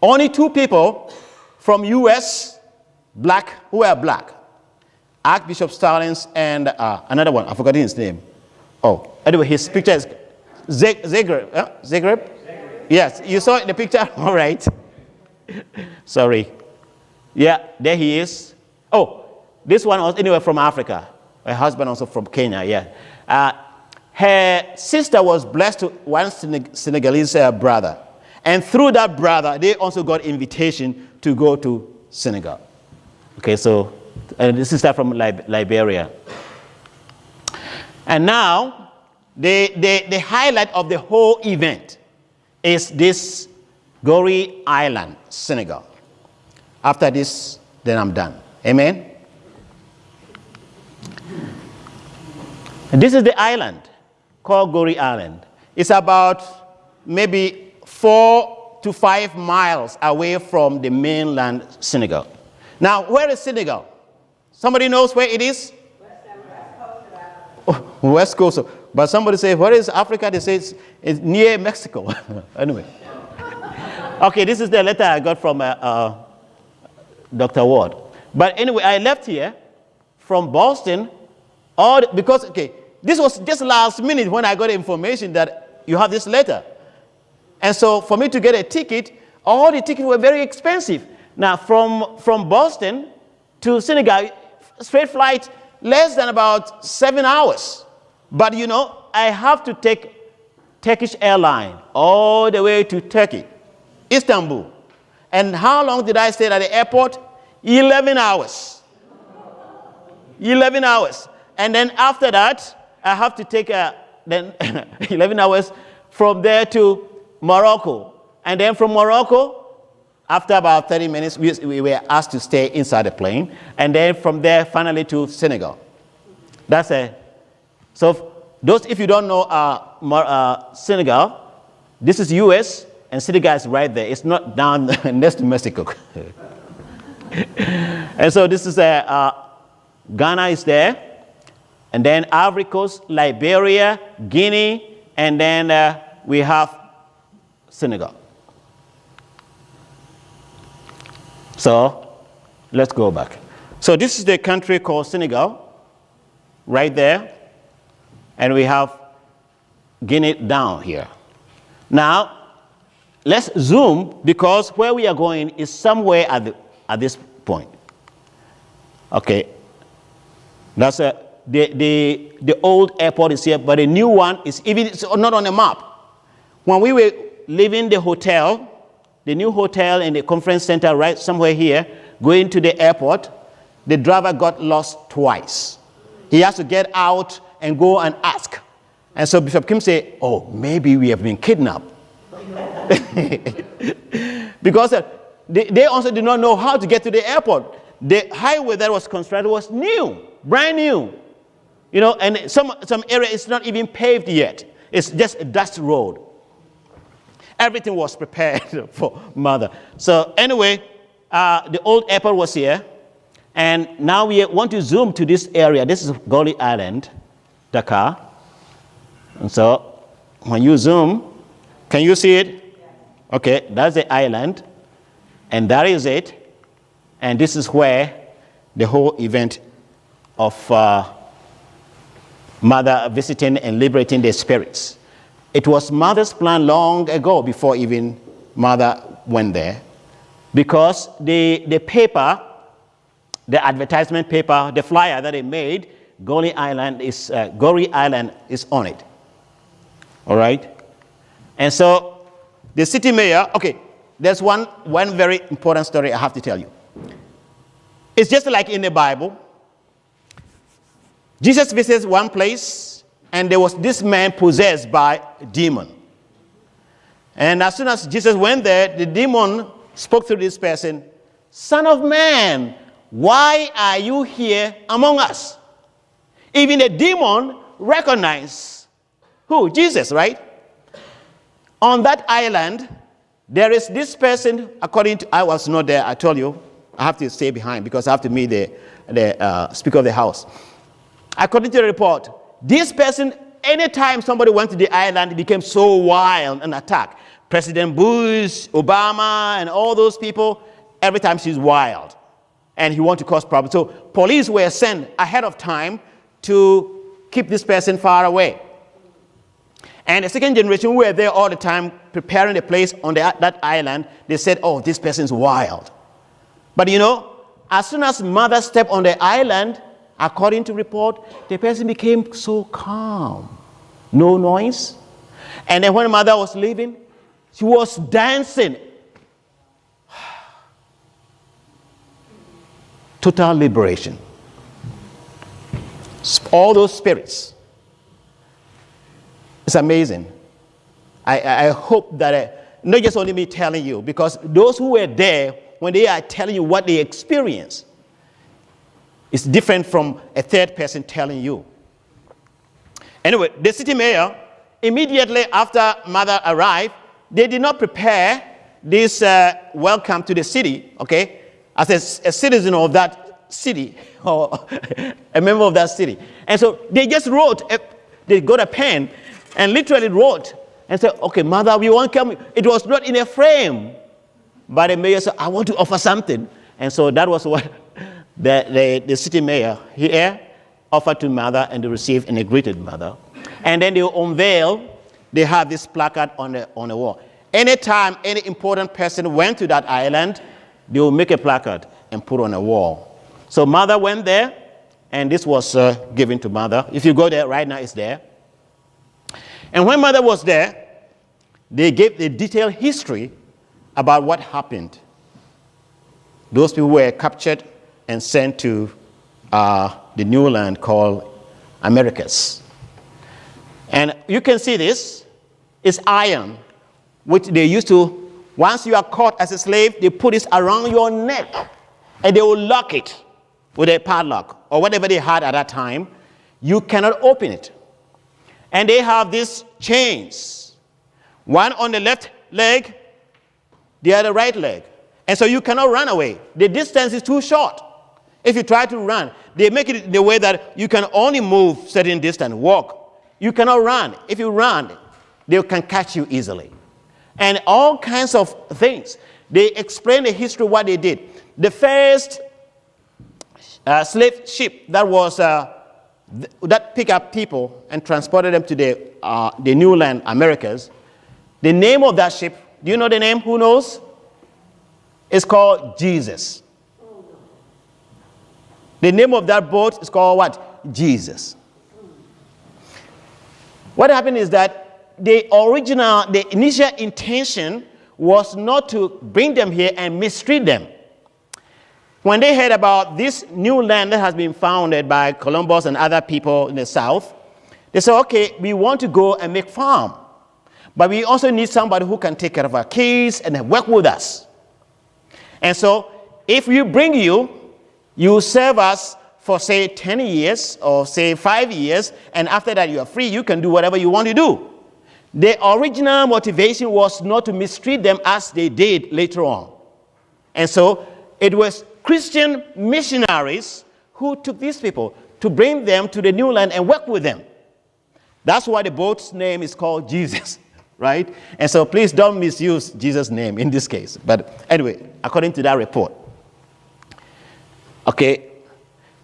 Only 2 people from U.S. who are black. Archbishop Stallings and another one. I forgot his name. Oh, anyway, his picture is Zagreb. Zagreb? Yes, you saw the picture? All right. Sorry. Yeah, there he is. Oh, this one was anyway from Africa. Her husband also from Kenya, yeah. Her sister was blessed to one Senegalese brother. And through that brother, they also got invitation to go to Senegal. Okay, so the sister from Liberia. And now, the highlight of the whole event is this Gorée Island, Senegal. After this, then I'm done. Amen? And this is the island called Gorée Island. It's about maybe 4 to 5 miles away from the mainland Senegal. Now, where is Senegal? Somebody knows where it is? West Coast. But somebody says, where is Africa? They say it's near Mexico. Anyway. Okay, this is the letter I got from Dr. Ward. But anyway, I left here from Boston, because, okay, this was just last minute when I got information that you have this letter. And so for me to get a ticket, all the tickets were very expensive. Now, from Boston to Senegal, straight flight, less than about 7 hours. But, you know, I have to take Turkish airline all the way to Turkey, Istanbul. And how long did I stay at the airport? 11 hours. 11 hours. And then after that, I have to take then 11 hours from there to Morocco. And then from Morocco, after about 30 minutes, we were asked to stay inside the plane. And then from there, finally to Senegal. That's it. So those, if you don't know Senegal, this is U.S., and Senegal is right there. It's not down next to Mexico. And so this is Ghana is there. And then Ivory Coast, Liberia, Guinea, and then we have Senegal. So let's go back. So this is the country called Senegal, right there. And we have Guinea down here. Now, let's zoom, because where we are going is somewhere at this point. Okay. That's the old airport is here, but the new one is it's not on the map. When we were leaving the hotel, the new hotel in the conference center right somewhere here, going to the airport, the driver got lost twice. He has to get out and go and ask. And so Bishop Kim said, oh, maybe we have been kidnapped. Because they also did not know how to get to the airport. The highway that was constructed was new, brand new. You know, and some area is not even paved yet. It's just a dust road. Everything was prepared for mother. So anyway, the old airport was here. And now we want to zoom to this area. This is Gorée Island, Dakar. And so when you zoom, can you see it? Okay, that's the island. And that is it. And this is where the whole event of mother visiting and liberating the spirits. It was mother's plan long ago, before even mother went there, because the paper, the advertisement paper, the flyer that they made, Gorée Island is on it. All right? And so the city mayor, okay, there's one very important story I have to tell you. It's just like in the Bible. Jesus visits one place, and there was this man possessed by a demon. And as soon as Jesus went there, the demon spoke to this person, Son of man, why are you here among us? Even the demon recognized who? Jesus, right? On that island, there is this person, according to, I was not there, I told you, I have to stay behind because I have to meet the Speaker of the House. According to the report, this person anytime somebody went to the island, it became so wild and attack. President Bush, Obama, and all those people, every time she's wild. And he wanted to cause problems. So police were sent ahead of time to keep this person far away. And the second generation were there all the time preparing the place on that island. They said, oh, this person's wild. But you know, as soon as mother stepped on the island, according to report, the person became so calm. No noise. And then when mother was leaving, she was dancing. Total liberation. All those spirits. It's amazing. I hope that, not just only me telling you, because those who were there, when they are telling you what they experienced, it's different from a third person telling you. Anyway, the city mayor, immediately after mother arrived, they did not prepare this welcome to the city, okay, as a citizen of that city, or a member of that city. And so they just wrote, they got a pen and literally wrote and said, okay, mother, we want to come. It was not in a frame. But the mayor said, I want to offer something. And so that was what the city mayor here offered to mother, and they received and they greeted mother. And then they unveiled, they have this placard on the wall. Anytime any important person went to that island, they will make a placard and put on a wall. So mother went there, and this was given to mother. If you go there right now, it's there. And when mother was there, they gave the detailed history about what happened. Those people were captured and sent to the new land called Americas. And you can see this. It's iron, which they used to, once you are caught as a slave, they put this around your neck, and they will lock it with a padlock, or whatever they had at that time. You cannot open it. And they have these chains, one on the left leg, the other right leg. And so you cannot run away. The distance is too short. If you try to run, they make it in the way that you can only move certain distance, walk. You cannot run. If you run, they can catch you easily. And all kinds of things. They explain the history of what they did. The first slave ship that was that picked up people and transported them to the new land, Americas. The name of that ship, do you know the name? Who knows? It's called Jesus. The name of that boat is called what? Jesus. What happened is that the initial intention was not to bring them here and mistreat them. When they heard about this new land that has been founded by Columbus and other people in the South, they said, okay, we want to go and make farm. But we also need somebody who can take care of our kids and work with us. And so if we bring you, you serve us for, say, 10 years or, say, 5 years, and after that you are free, you can do whatever you want to do. The original motivation was not to mistreat them as they did later on. And so it was Christian missionaries who took these people to bring them to the new land and work with them. That's why the boat's name is called Jesus, right? And so please don't misuse Jesus' name in this case. But anyway, according to that report. Okay,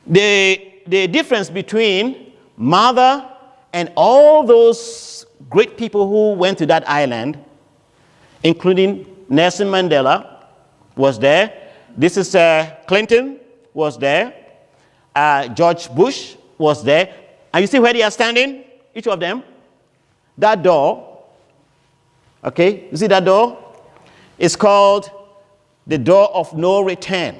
the difference between mother and all those great people who went to that island, including Nelson Mandela was there. This is Clinton was there. George Bush was there. And you see where they are standing? Each of them. That door. Okay, you see that door? It's called the door of no return.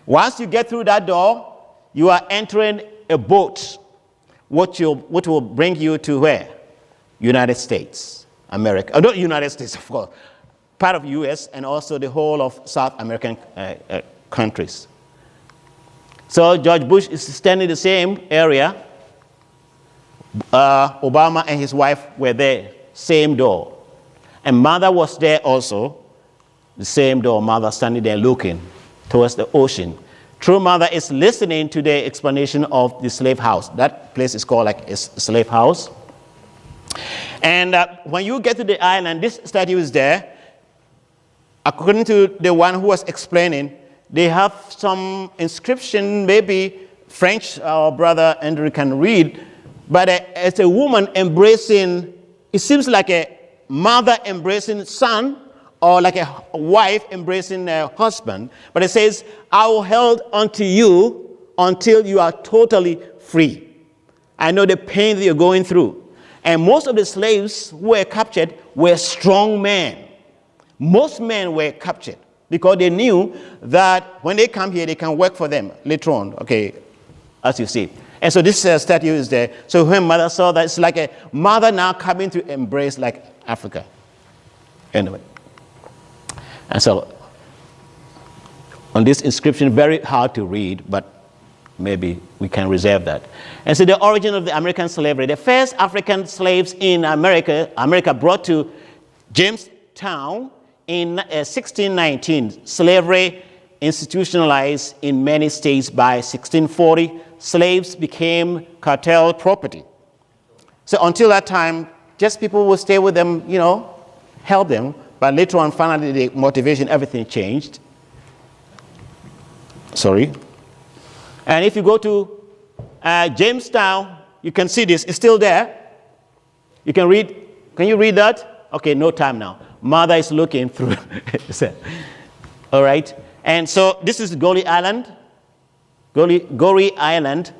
Once you get through that door, you are entering a boat, which will bring you to where? United States, America. Not United States, of course. Part of U.S. and also the whole of South American countries. So George Bush is standing in the same area. Obama and his wife were there, same door. And mother was there also, the same door, mother standing there looking towards the ocean, True mother is listening to the explanation of the slave house. That place is called like a slave house. And when you get to the island, this statue is there. According to the one who was explaining, they have some inscription, maybe French, our brother Andrew can read, but it's a woman embracing, it seems like a mother embracing son, or like a wife embracing a husband. But it says, I will hold unto you until you are totally free. I know the pain that you're going through. And most of the slaves who were captured were strong men. Most men were captured because they knew that when they come here, they can work for them later on, okay, as you see. And so this statue is there. So when mother saw that, it's like a mother now coming to embrace like Africa. Anyway. And so on this inscription, very hard to read, but maybe we can reserve that. And so the origin of the American slavery. The first African slaves in America brought to Jamestown in 1619. Slavery institutionalized in many states by 1640. Slaves became cartel property. So until that time, just people will stay with them, you know, help them. But later on, finally, the motivation, everything changed. Sorry. And if you go to Jamestown, you can see this. It's still there. You can read. Can you read that? Okay, no time now. Mother is looking through. All right. And so this is Goree Island. Goree Island.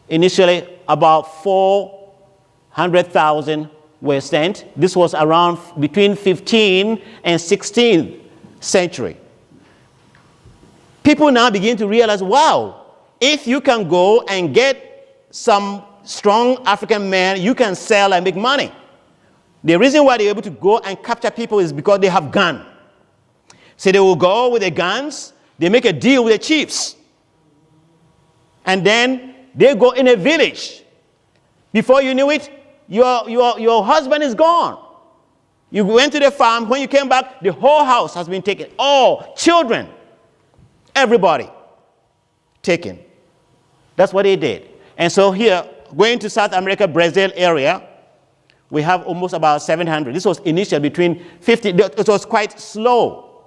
Initially, about 400,000 were sent. This was around between 15th and 16th century. People now begin to realize, wow, if you can go and get some strong African men, you can sell and make money. The reason why they're able to go and capture people is because they have guns. So they will go with the guns, they make a deal with the chiefs. And then they go in a village. Before you knew it, your husband is gone. You went to the farm. When you came back, the whole house has been taken. All children, everybody taken. That's what they did. And so here, going to South America, Brazil area, we have almost about 700. This was initial between 50. It was quite slow.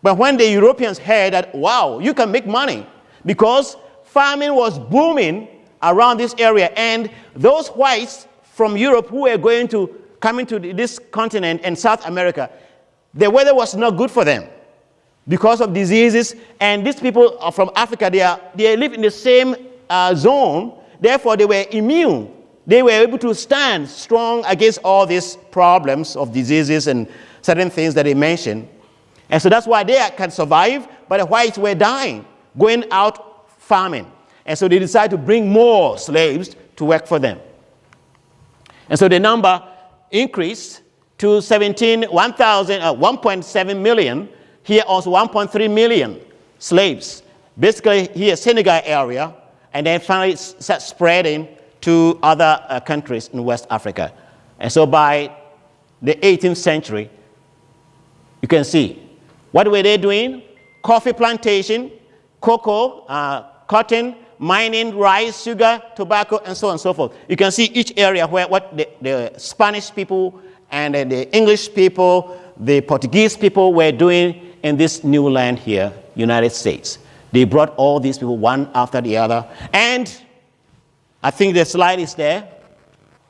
But when the Europeans heard that, wow, you can make money, because farming was booming around this area, and those whites from Europe who were coming to this continent and South America, the weather was not good for them because of diseases. And these people are from Africa, they live in the same zone. Therefore, they were immune. They were able to stand strong against all these problems of diseases and certain things that they mentioned. And so that's why they can survive, but the whites were dying, going out farming. And so they decided to bring more slaves to work for them. And so the number increased to 1.7 million. Here also 1.3 million slaves. Basically here Senegal area, and then finally start spreading to other countries in West Africa. And so by the 18th century, you can see, what were they doing? Coffee plantation, cocoa, cotton, mining, rice, sugar, tobacco, and so on and so forth. You can see each area where what the Spanish people and the English people, the Portuguese people were doing in this new land here, United States. They brought all these people one after the other. And I think the slide is there.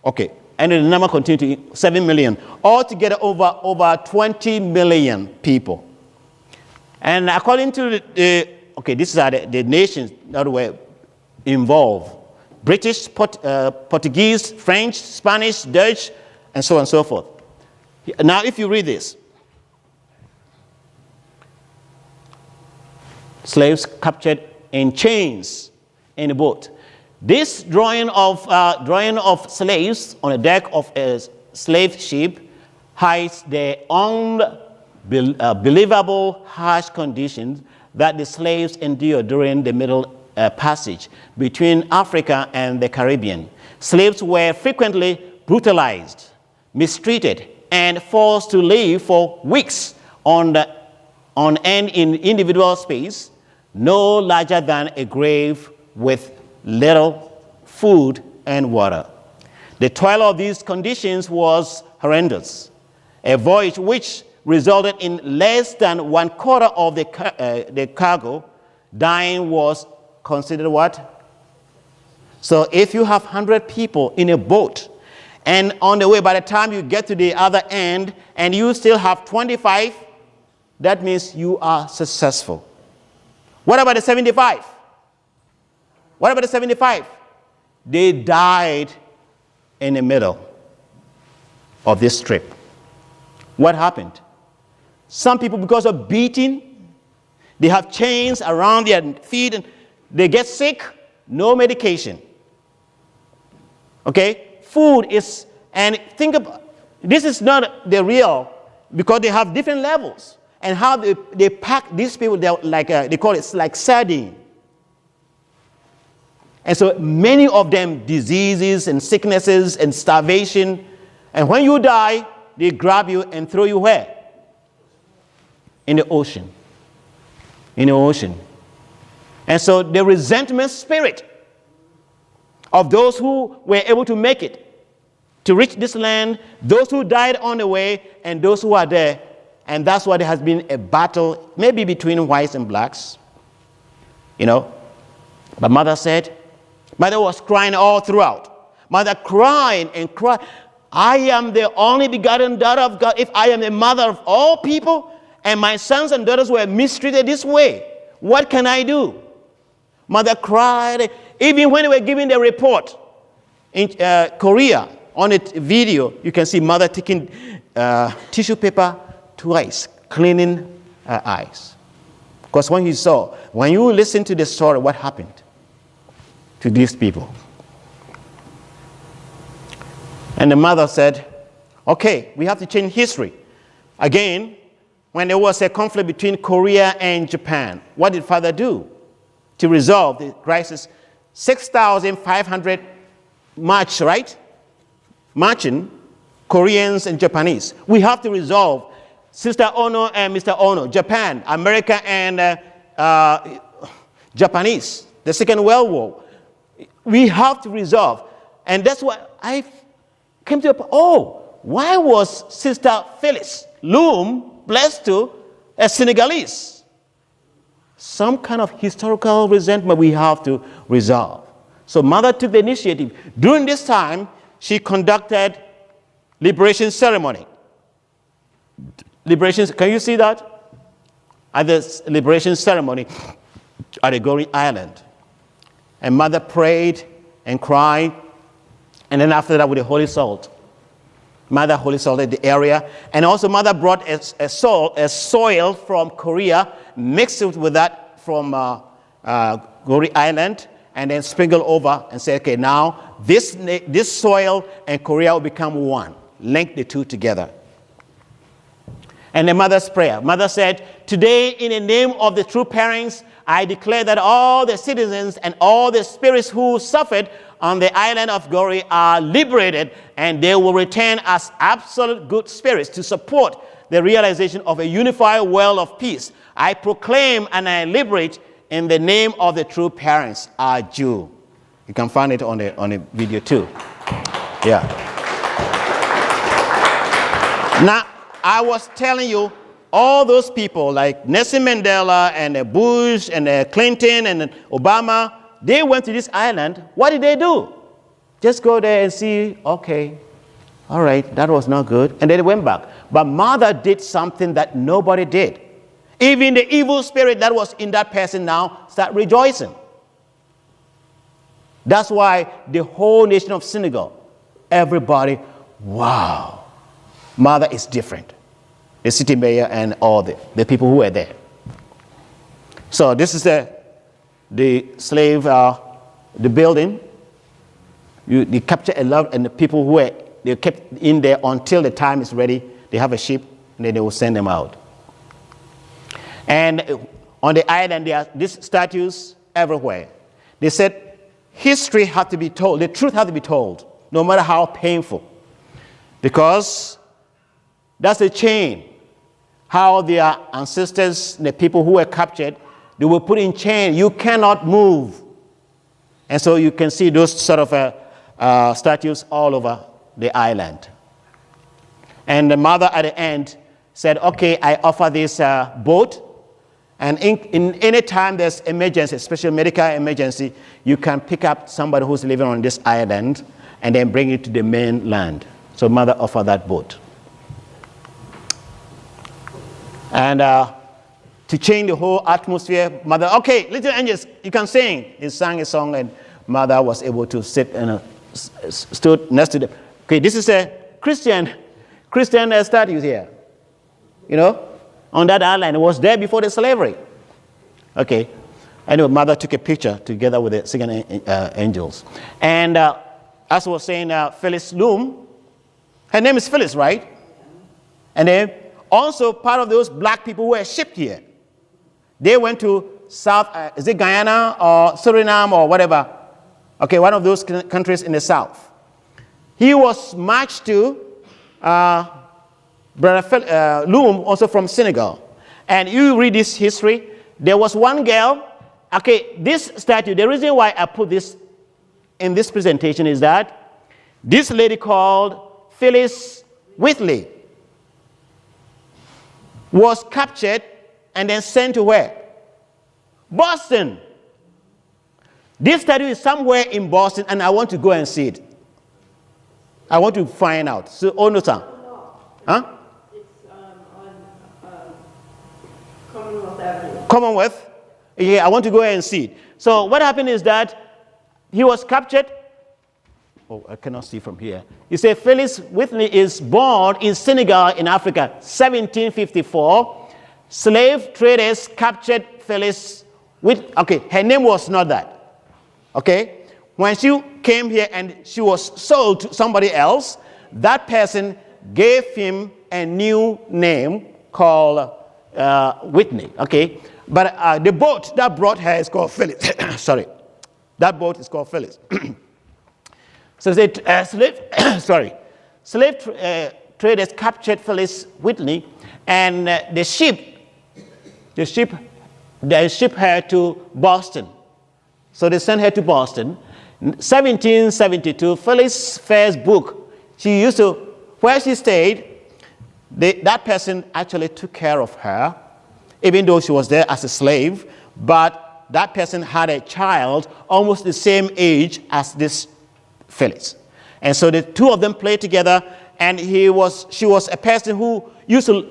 Okay. And the number continued to 7 million. Altogether over 20 million people. And according to these are the nations that were involved. British, Portuguese, French, Spanish, Dutch, and so on and so forth. Now, if you read this, slaves captured in chains in a boat. This drawing of slaves on the deck of a slave ship hides the unbelievable harsh conditions that the slaves endured during the Middle Passage between Africa and the Caribbean. Slaves were frequently brutalized, mistreated, and forced to live for weeks on end in individual space. no larger than a grave with little food and water. The toil of these conditions was horrendous. A voyage which resulted in less than 1/4 of the cargo dying was considered what? So if you have 100 people in a boat, and on the way, by the time you get to the other end, and you still have 25, that means you are successful. What about the 75? What about the 75? They died in the middle of this trip. What happened? Some people, because of beating, they have chains around their feet and they get sick, no medication. Okay? Food is, and think about, this is not the real, because they have different levels. And how they pack these people, they're like, they call it like sardine. And so many of them, diseases and sicknesses and starvation. And when you die, they grab you and throw you where? In the ocean. In the ocean. And so the resentment spirit of those who were able to make it, to reach this land, those who died on the way, and those who are there. And that's why there has been a battle, maybe between whites and blacks. You know. But mother was crying all throughout. Mother crying and crying. I am the only begotten daughter of God. If I am the mother of all people, and my sons and daughters were mistreated this way, what can I do? Mother cried. Even when they were giving the report in Korea, on a video, you can see mother taking tissue paper twice, cleaning her eyes. Because when you listen to the story, what happened to these people? And the mother said, okay, we have to change history. Again, when there was a conflict between Korea and Japan, what did father do to resolve the crisis? 6,500 march, right? Marching, Koreans and Japanese. We have to resolve. Sister Ono and Mr. Ono, Japan, America and Japanese, the Second World War. We have to resolve. And that's what I came to, why was Sister Phyllis Loom blessed to a Senegalese? Some kind of historical resentment we have to resolve. So mother took the initiative. During this time, she conducted liberation ceremony. Can you see that? At the liberation ceremony at the Goree Island. And mother prayed and cried. And then after that with the holy salt. Mother holy salted the area. And also mother brought a soil from Korea, mixed it with that from Goree Island, and then sprinkled over and said, okay, now this soil and Korea will become one. Link the two together. And the mother's prayer. Mother said, today in the name of the true parents, I declare that all the citizens and all the spirits who suffered on the island of Goree are liberated, and they will return as absolute good spirits to support the realization of a unified world of peace. I proclaim and I liberate in the name of the true parents, our Jew. You can find it on the video too. Yeah. Now, I was telling you, all those people like Nelson Mandela and Bush and Clinton and Obama, they went to this island. What did they do? Just go there and see, okay, all right, that was not good. And then they went back. But mother did something that nobody did. Even the evil spirit that was in that person now start rejoicing. That's why the whole nation of Senegal, everybody, wow, mother is different. The city mayor and all the people who were there. So this is the slave, the building. They capture a lot, and the people who they kept in there until the time is ready. They have a ship, and then they will send them out. And on the island, there are these statues everywhere. They said history had to be told, the truth had to be told, no matter how painful. Because that's the chain. How their ancestors, the people who were captured, They were put in chain. You cannot move. And so you can see those sort of statues all over the island. And the mother at the end said, okay, I offer this boat. And in any time there's emergency, especially medical emergency, you can pick up somebody who's living on this island and then bring it to the mainland. So mother offered that boat. And to change the whole atmosphere, mother, okay, little angels, you can sing. He sang a song and mother was able to sit and stood next to them. Okay, this is a Christian statue here. You know, on that island. It was there before the slavery. Okay. Anyway, mother took a picture together with the singing angels. And as I was saying, Phyllis Loom, her name is Phyllis, right? And then also part of those black people who were shipped here. They went to South, is it Guyana or Suriname or whatever? Okay, one of those countries in the South. He was marched to Brother Loom, also from Senegal. And you read this history. There was one girl. Okay, this statue, the reason why I put this in this presentation is that this lady called Phyllis Whitley was captured and then sent to where? Boston. This statue is somewhere in Boston, and I want to go and see it. I want to find out. So, oh no, sir. Huh? Commonwealth Avenue. Commonwealth? Yeah, I want to go ahead and see it. So what happened is that he was captured. Oh, I cannot see from here. He said Phyllis Whitley is born in Senegal in Africa, 1754. Slave traders captured Phyllis Whitley. Okay, her name was not that. Okay? When she came here and she was sold to somebody else, that person gave him a new name called Whitney, okay? But the boat that brought her is called Phyllis. Sorry. That boat is called Phyllis. So they slave traders captured Phyllis Whitney, and they shipped her to Boston. So they sent her to Boston. 1772, Phyllis' first book, she used to, where she stayed, that person actually took care of her, even though she was there as a slave, but that person had a child almost the same age as this Phyllis. And so the two of them played together, and she was a person who used to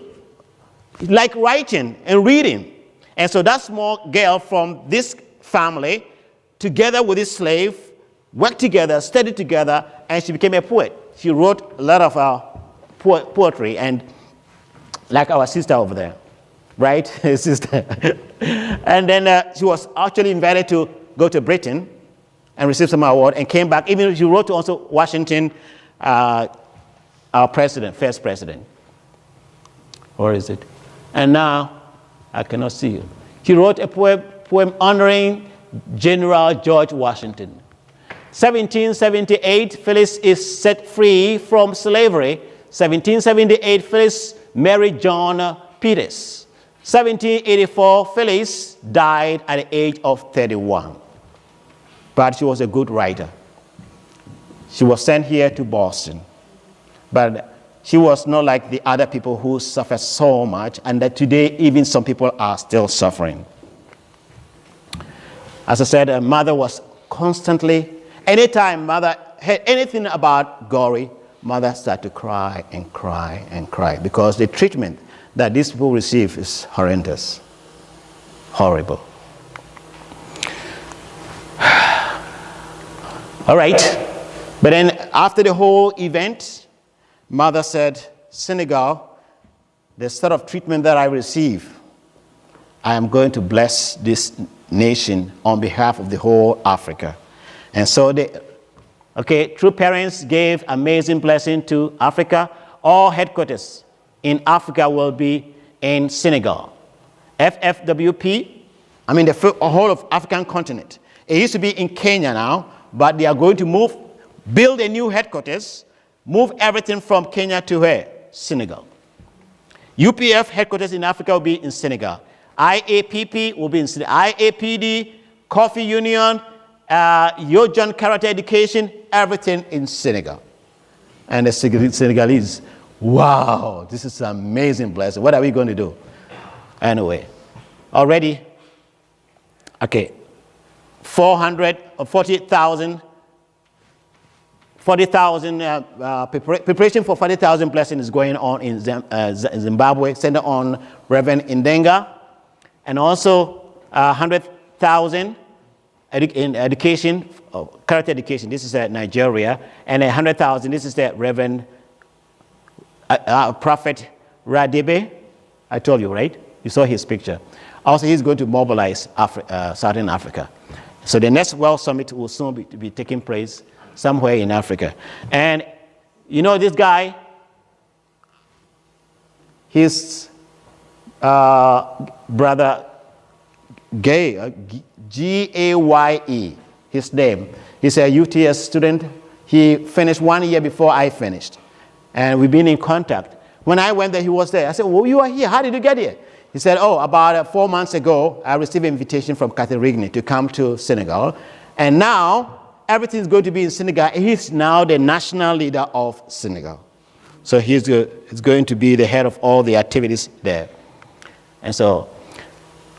like writing and reading. And so that small girl from this family, together with this slave, worked together, studied together, and she became a poet. She wrote a lot of poetry, and like our sister over there, right? Sister. And then she was actually invited to go to Britain and receive some award, and came back. Even she wrote to also Washington, our president, first president. Or is it? And now, I cannot see you. She wrote a poem honoring General George Washington. 1778, Phyllis is set free from slavery. 1778, Phyllis married John Peters. 1784, Phyllis died at the age of 31. But she was a good writer. She was sent here to Boston. But she was not like the other people who suffered so much, and that today even some people are still suffering. As I said, her mother was constantly, anytime mother heard anything about Gory, mother started to cry and cry and cry, because the treatment that these people receive is horrendous, horrible. All right, but then after the whole event, mother said, Senegal, the sort of treatment that I receive, I am going to bless this nation on behalf of the whole Africa. And so true parents gave amazing blessing to Africa. All headquarters in Africa will be in Senegal. FFWP, I mean the whole of African continent. It used to be in Kenya now, but they are going to build a new headquarters, move everything from Kenya to where? Senegal. UPF headquarters in Africa will be in Senegal. IAPP will be in Senegal. IAPD, Coffee Union, Yojan Karate Education, everything in Senegal. And the Senegalese, wow, this is an amazing blessing. What are we going to do? Anyway, already, okay, 40,000 preparation for 40,000 blessing is going on in Zimbabwe, centered on Reverend Indenga, and also 100,000 in education, karate education. This is Nigeria, and 100,000. This is the Reverend Prophet Radebe. I told you, right? You saw his picture. Also, he's going to mobilize Southern Africa. So the next World Summit will soon be taking place somewhere in Africa. And you know this guy, his brother Gaye, G-A-Y-E, his name. He's a UTS student. He finished 1 year before I finished. And we've been in contact. When I went there, he was there. I said, well, you are here. How did you get here? He said, oh, about 4 months ago, I received an invitation from Cathy Rigney to come to Senegal. And now, everything's going to be in Senegal. He's now the national leader of Senegal. So he's going to be the head of all the activities there. And so,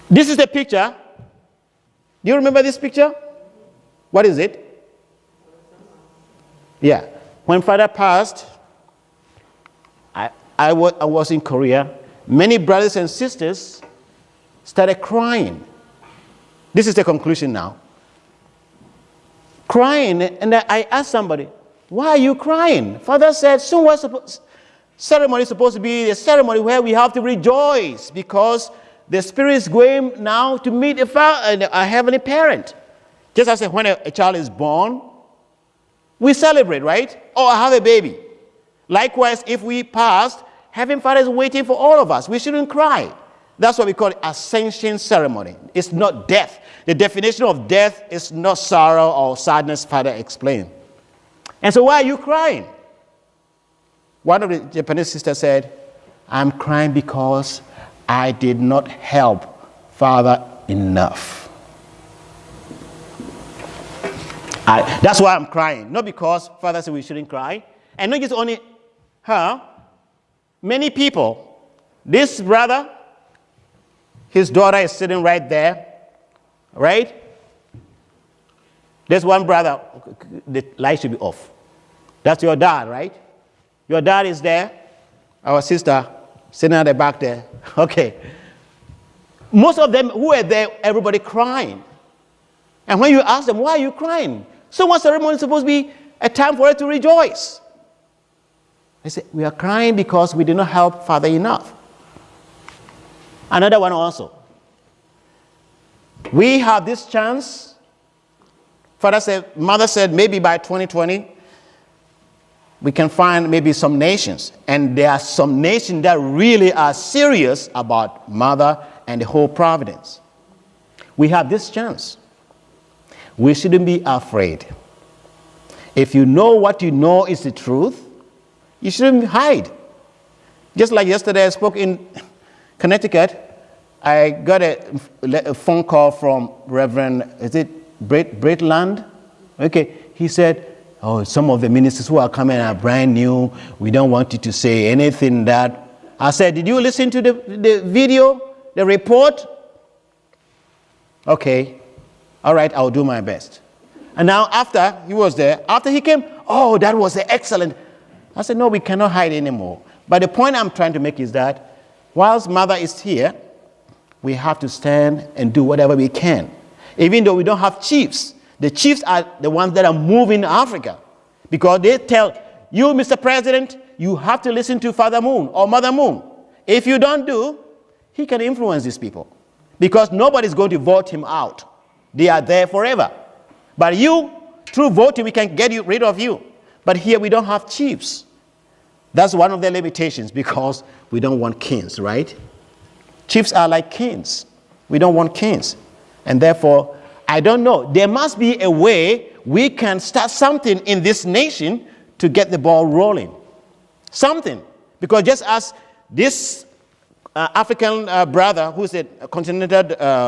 this is the picture. Do you remember this picture? What is it? Yeah. When Father passed, I was in Korea. Many brothers and sisters started crying. This is the conclusion now. Crying, and I asked somebody, why are you crying? Father said, soon was ceremony is supposed to be a ceremony where we have to rejoice because the Spirit is going now to meet a heavenly parent. Just as when a child is born, we celebrate, right? Oh, I have a baby. Likewise, if we passed, Heavenly Father is waiting for all of us. We shouldn't cry. That's what we call ascension ceremony. It's not death. The definition of death is not sorrow or sadness, Father explained. And so why are you crying? One of the Japanese sisters said, I'm crying because I did not help Father enough. That's why I'm crying. Not because Father said we shouldn't cry. And not just only her. Many people. This brother, his daughter is sitting right there. Right? There's one brother, the light should be off. That's your dad, right? Your dad is there. Our sister sitting at the back there. Okay. Most of them who are there, everybody crying. And when you ask them, why are you crying? Someone's ceremony is supposed to be a time for us to rejoice. They say, we are crying because we did not help Father enough. Another one also. We have this chance. Mother said, maybe by 2020, we can find maybe some nations. And there are some nations that really are serious about Mother and the whole providence. We have this chance. We shouldn't be afraid. If you know what you know is the truth, you shouldn't hide. Just like yesterday I spoke in Connecticut, I got a phone call from Reverend, is it Braitland? Okay, he said, oh, some of the ministers who are coming are brand new. We don't want you to say anything that. I said, did you listen to the video, the report? Okay, all right, I'll do my best. And now after he was there, after he came, oh, that was excellent. I said, no, we cannot hide anymore. But the point I'm trying to make is that whilst Mother is here, we have to stand and do whatever we can. Even though we don't have chiefs. The chiefs are the ones that are moving Africa. Because they tell you, Mr. President, you have to listen to Father Moon or Mother Moon. If you don't do, he can influence these people. Because nobody's going to vote him out. They are there forever. But you, through voting, we can get rid of you. But here we don't have chiefs. That's one of the limitations because we don't want kings, right? Chiefs are like kings. We don't want kings. And therefore, I don't know. There must be a way we can start something in this nation to get the ball rolling. Something. Because just as this African brother, who's a continental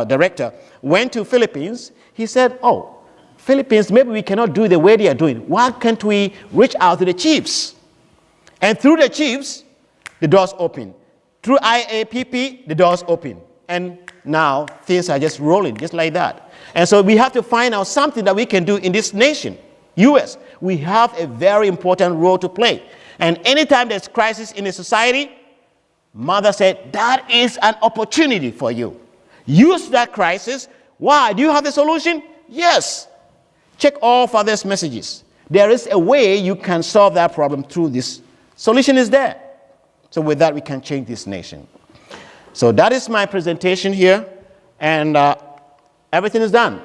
director, went to Philippines. He said, oh, Philippines, maybe we cannot do it the way they are doing. Why can't we reach out to the chiefs? And through the chiefs, the doors open. Through IAPP, the doors open. And now things are just rolling, just like that. And so we have to find out something that we can do in this nation, U.S. We have a very important role to play. And anytime there's crisis in a society, Mother said, that is an opportunity for you. Use that crisis. Why? Do you have the solution? Yes. Check all Father's messages. There is a way you can solve that problem through this. Solution is there. So with that, we can change this nation. So that is my presentation here. And everything is done.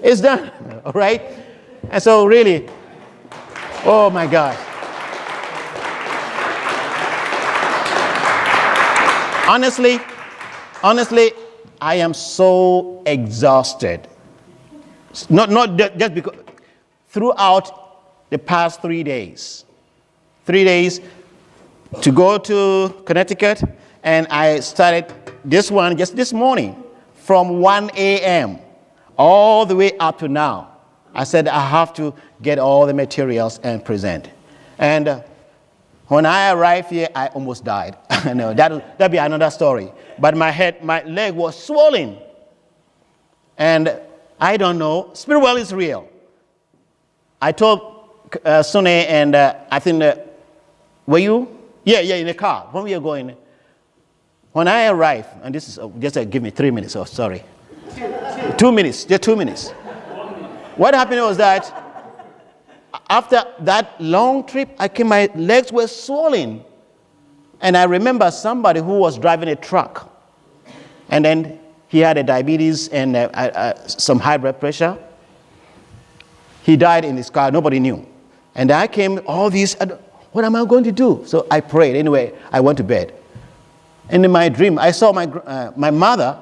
It's done. All right? And so really, oh my God. Honestly, I am so exhausted. Not just because, throughout the past 3 days. 3 days to go to Connecticut, and I started this one just this morning from 1 a.m. all the way up to now. I said I have to get all the materials and present. And when I arrived here, I almost died. No, that'll be another story. But my leg was swollen. And I don't know. Spirit world is real. I told Sune and I think, were you? Yeah, in the car when we were going. When I arrived, and this is just give me 3 minutes. Oh, sorry. 2 minutes. Just 2 minutes. What happened was that after that long trip, my legs were swollen. And I remember somebody who was driving a truck. And then he had a diabetes and some high blood pressure. He died in his car. Nobody knew. And I came, all these, what am I going to do? So I prayed. Anyway, I went to bed. And in my dream, I saw my mother.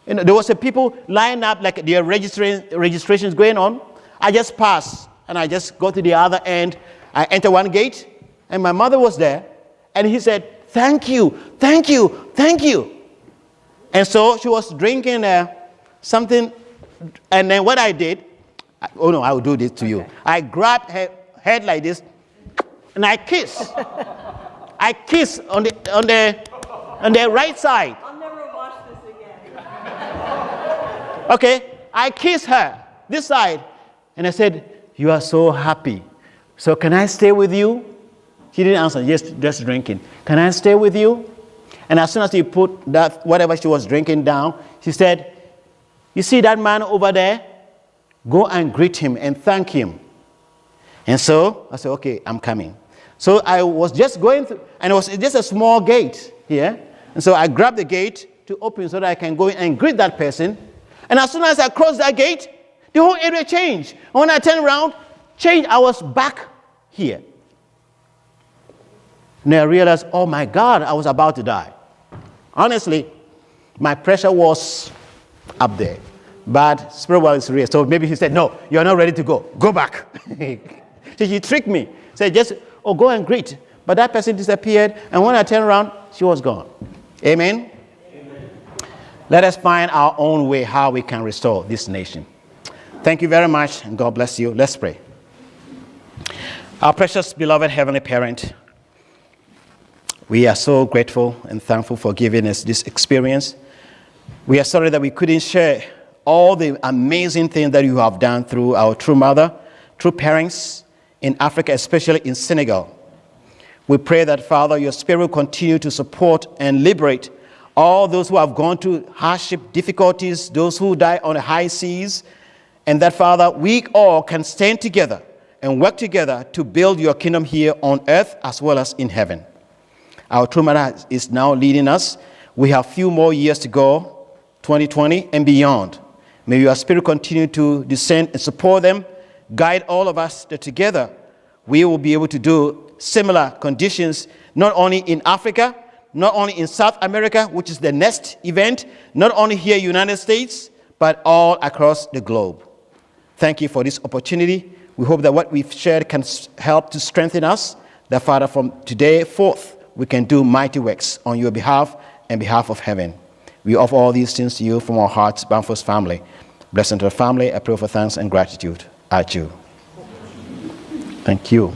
You know, there was people lined up like their registrations going on. I just passed. And I just go to the other end. I enter one gate, and my mother was there. And he said, thank you, thank you, thank you. And so she was drinking something. And then what I did, I will do this to you. I grabbed her head like this, and I kissed. I kissed on the right side. I'll never watch this again. Okay, I kissed her, this side. And I said, you are so happy. So can I stay with you? She didn't answer, just drinking. Can I stay with you? And as soon as she put that, whatever she was drinking down, she said, you see that man over there? Go and greet him and thank him. And so I said, okay, I'm coming. So I was just going through, and it was just a small gate here. And so I grabbed the gate to open so that I can go in and greet that person. And as soon as I crossed that gate, the whole area changed. And when I turned around, I was back here. And I realized, oh my God, I was about to die. Honestly, my pressure was up there. But spirit world is real. So maybe he said, no, you're not ready to go. Go back. So she tricked me. Said, go and greet. But that person disappeared. And when I turned around, she was gone. Amen? Amen. Let us find our own way how we can restore this nation. Thank you very much, and God bless you. Let's pray. Our precious, beloved Heavenly Parent, we are so grateful and thankful for giving us this experience. We are sorry that we couldn't share all the amazing things that you have done through our true mother, true parents in Africa, especially in Senegal. We pray that, Father, your Spirit will continue to support and liberate all those who have gone through hardship, difficulties, those who die on the high seas, and that, Father, we all can stand together and work together to build your kingdom here on earth as well as in heaven. Our true mother is now leading us. We have a few more years to go, 2020 and beyond. May your Spirit continue to descend and support them, guide all of us that together we will be able to do similar conditions, not only in Africa, not only in South America, which is the next event, not only here in the United States, but all across the globe. Thank you for this opportunity. We hope that what we've shared can help to strengthen us. That, Father, from today forth, we can do mighty works on your behalf and behalf of heaven. We offer all these things to you from our hearts, Bamfo's family. Blessing to the family, I pray for thanks and gratitude at you. Thank you.